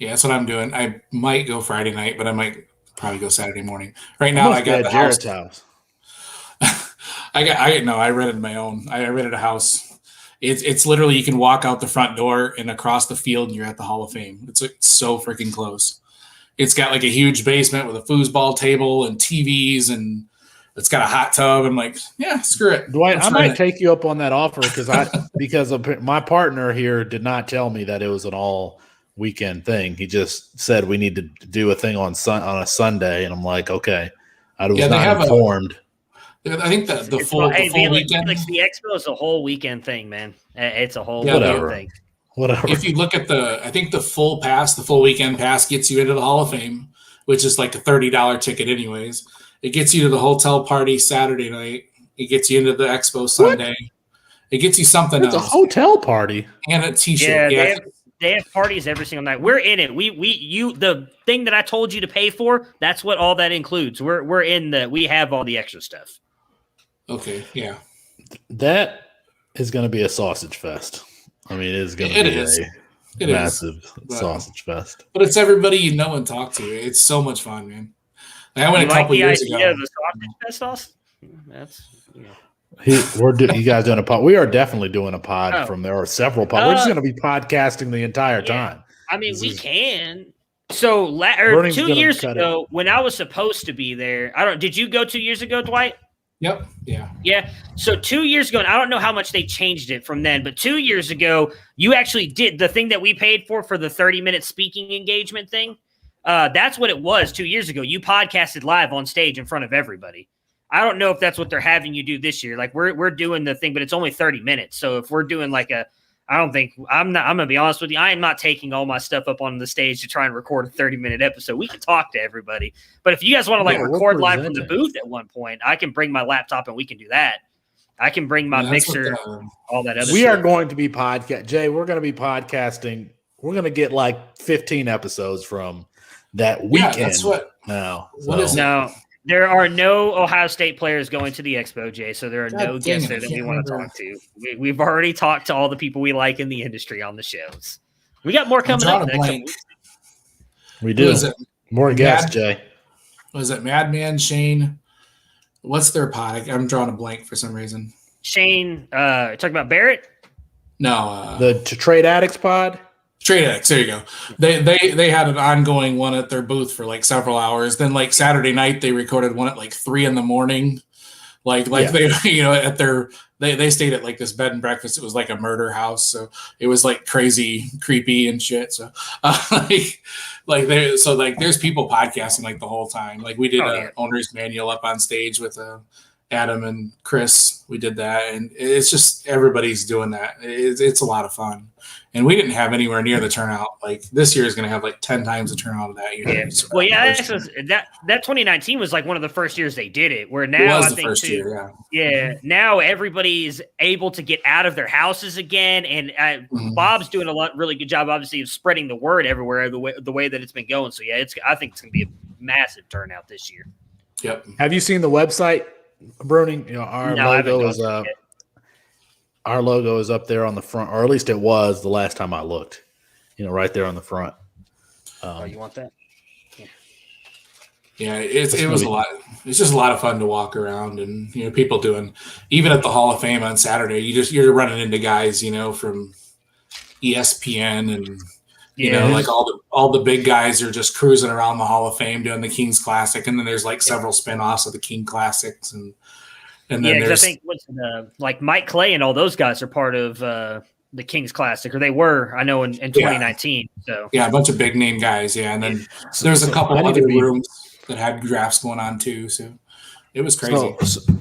That's what I'm doing. I might go Friday night, but I might probably go Saturday morning. Right now I got the Jared's house. I rented my own. I rented a house. It's literally you can walk out the front door and across the field and you're at the Hall of Fame. It's like so freaking close. It's got like a huge basement with a foosball table and TVs and it's got a hot tub. I'm like, yeah, screw it. Dwight, I might take you up on that offer because my partner here did not tell me that it was an all weekend thing. He just said we need to do a thing on a Sunday, and I'm like, okay. I was not informed. I think the full weekend. Like the expo is a whole weekend thing, man. It's a whole weekend thing. Whatever. If you look at I think the full weekend pass gets you into the Hall of Fame, which is like a $30 ticket anyways. It gets you to the hotel party Saturday night. It gets you into the expo Sunday. What? It gets you something else. It's a hotel party. And a t-shirt. Yeah. They have parties every single night. We're in it. The thing that I told you to pay for, that's what all that includes. We're in we have all the extra stuff. Okay, yeah. That is going to be a sausage fest. I mean, it is going to be a massive sausage fest. But it's everybody you know and talk to. It's so much fun, man. I went a couple years ago. The sausage fest, Austin? That's you guys doing a pod? We are definitely doing a pod from there. Or several pods. We're just going to be podcasting the entire time. I mean, we can. So 2 years ago, when I was supposed to be there, did you go 2 years ago, Dwight? Yep. Yeah. Yeah. So 2 years ago, and I don't know how much they changed it from then, but 2 years ago, you actually did the thing that we paid for the 30-minute speaking engagement thing. That's what it was 2 years ago. You podcasted live on stage in front of everybody. I don't know if that's what they're having you do this year. Like we're doing the thing, but it's only 30 minutes. So if we're doing I'm going to be honest with you. I am not taking all my stuff up on the stage to try and record a 30-minute episode. We can talk to everybody. But if you guys want to record live from the booth at one point, I can bring my laptop and we can do that. I can bring my mixer, all that other We are going to be Jay, we're going to be podcasting. We're going to get like 15 episodes from that weekend. Yeah, that's what. Now. What is it? No. There are no Ohio State players going to the expo, Jay, so there are no guests there that we want to talk to. We've already talked to all the people we like in the industry on the shows. We got more coming up next week. We do. More guests, Jay. Was it Madman, Shane? What's their pod? I'm drawing a blank for some reason. Shane, talking about Barrett? No. The Trade Addicts pod? Trade Addicts, there you go. They had an ongoing one at their booth for like several hours. Then like Saturday night, they recorded one at like 3 a.m. They, you know, at their, they stayed at like this bed and breakfast. It was like a murder house. So it was like crazy, creepy and shit. So there's people podcasting like the whole time. Like we did an owner's manual up on stage with Adam and Chris. We did that. And it's just, everybody's doing that. It's a lot of fun. And we didn't have anywhere near the turnout. Like this year is going to have like 10 times the turnout of that year. Yeah. Well, yeah, that 2019 was like one of the first years they did it. Where now I think now everybody's able to get out of their houses again, and Bob's doing really good job, obviously, of spreading the word everywhere the way that it's been going. So yeah, I think it's going to be a massive turnout this year. Yep. Have you seen the website, Bruning? You know, our logo is up there on the front, or at least it was the last time I looked. You know, right there on the front. You want that? Yeah, it was a lot. It's just a lot of fun to walk around, and you know, people doing, even at the Hall of Fame on Saturday, you're running into guys, you know, from ESPN and you know, like all the big guys are just cruising around the Hall of Fame doing the King's Classic, and then there's like several spinoffs of the King Classics, and then there's, I think like Mike Clay and all those guys are part of the King's Classic, or they were, I know, in 2019. So yeah, a bunch of big name guys, and then there's a couple other rooms that had drafts going on too. So it was crazy.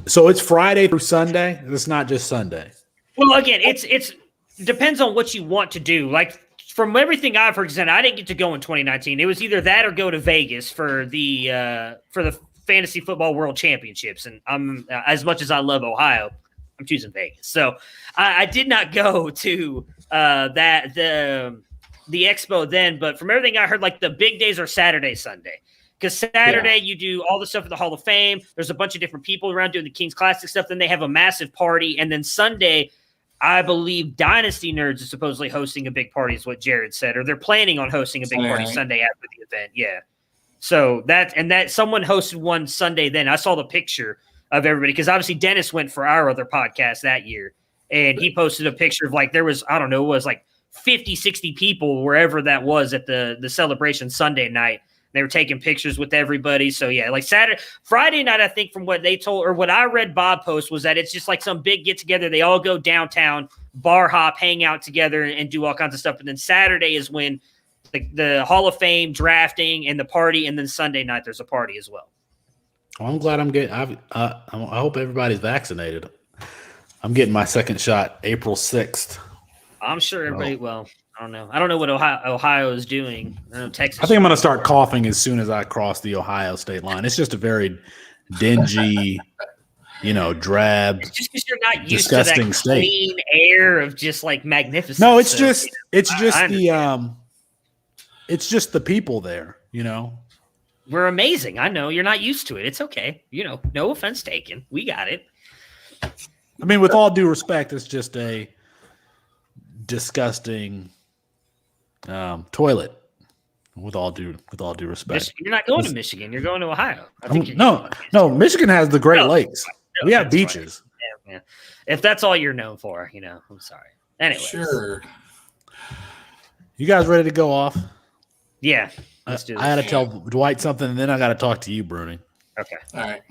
So it's Friday through Sunday. It's not just Sunday. Well, again, it's depends on what you want to do. Like from everything I've heard, I didn't get to go in 2019. It was either that or go to Vegas for the Fantasy Football World Championships, and I'm as much as I love Ohio, I'm choosing Vegas. So I did not go to the expo then, but from everything I heard, like the big days are Saturday, Sunday. Because Saturday you do all the stuff at the Hall of Fame. There's a bunch of different people around doing the King's Classic stuff. Then they have a massive party, and then Sunday, I believe Dynasty Nerds is supposedly hosting a big party, is what Jared said, or they're planning on hosting a big party Sunday after the event. Yeah. So that someone hosted one Sunday then. I saw the picture of everybody because obviously Dennis went for our other podcast that year, and he posted a picture of like there was, I don't know, it was like 50, 60 people wherever that was at the celebration Sunday night. They were taking pictures with everybody. So yeah, like Friday night, I think from what they told or what I read Bob post was that it's just like some big get together. They all go downtown, bar hop, hang out together and do all kinds of stuff. And then Saturday is when the Hall of Fame drafting and the party. And then Sunday night, there's a party as well. Well, I'm glad I'm getting, I hope everybody's vaccinated. I'm getting my second shot April 6th. I'm sure everybody, I don't know. I don't know what Ohio is doing. I know Texas. I think I'm going to start coughing as soon as I cross the Ohio state line. It's just a very dingy, drab, it's just because you're not used to that clean air of just like magnificence. No, it's just the people there. We're amazing. I know you're not used to it. It's okay. No offense taken. We got it. I mean, with all due respect, it's just a disgusting toilet. With all due respect, you're not going to Michigan. You're going to Ohio. No. Michigan has the Great Lakes. We have beaches. Yeah. If that's all you're known for, I'm sorry. Anyway, sure. You guys ready to go off? Yeah. Let's do this. I got to tell Dwight something, and then I got to talk to you, Bruni. Okay. All right.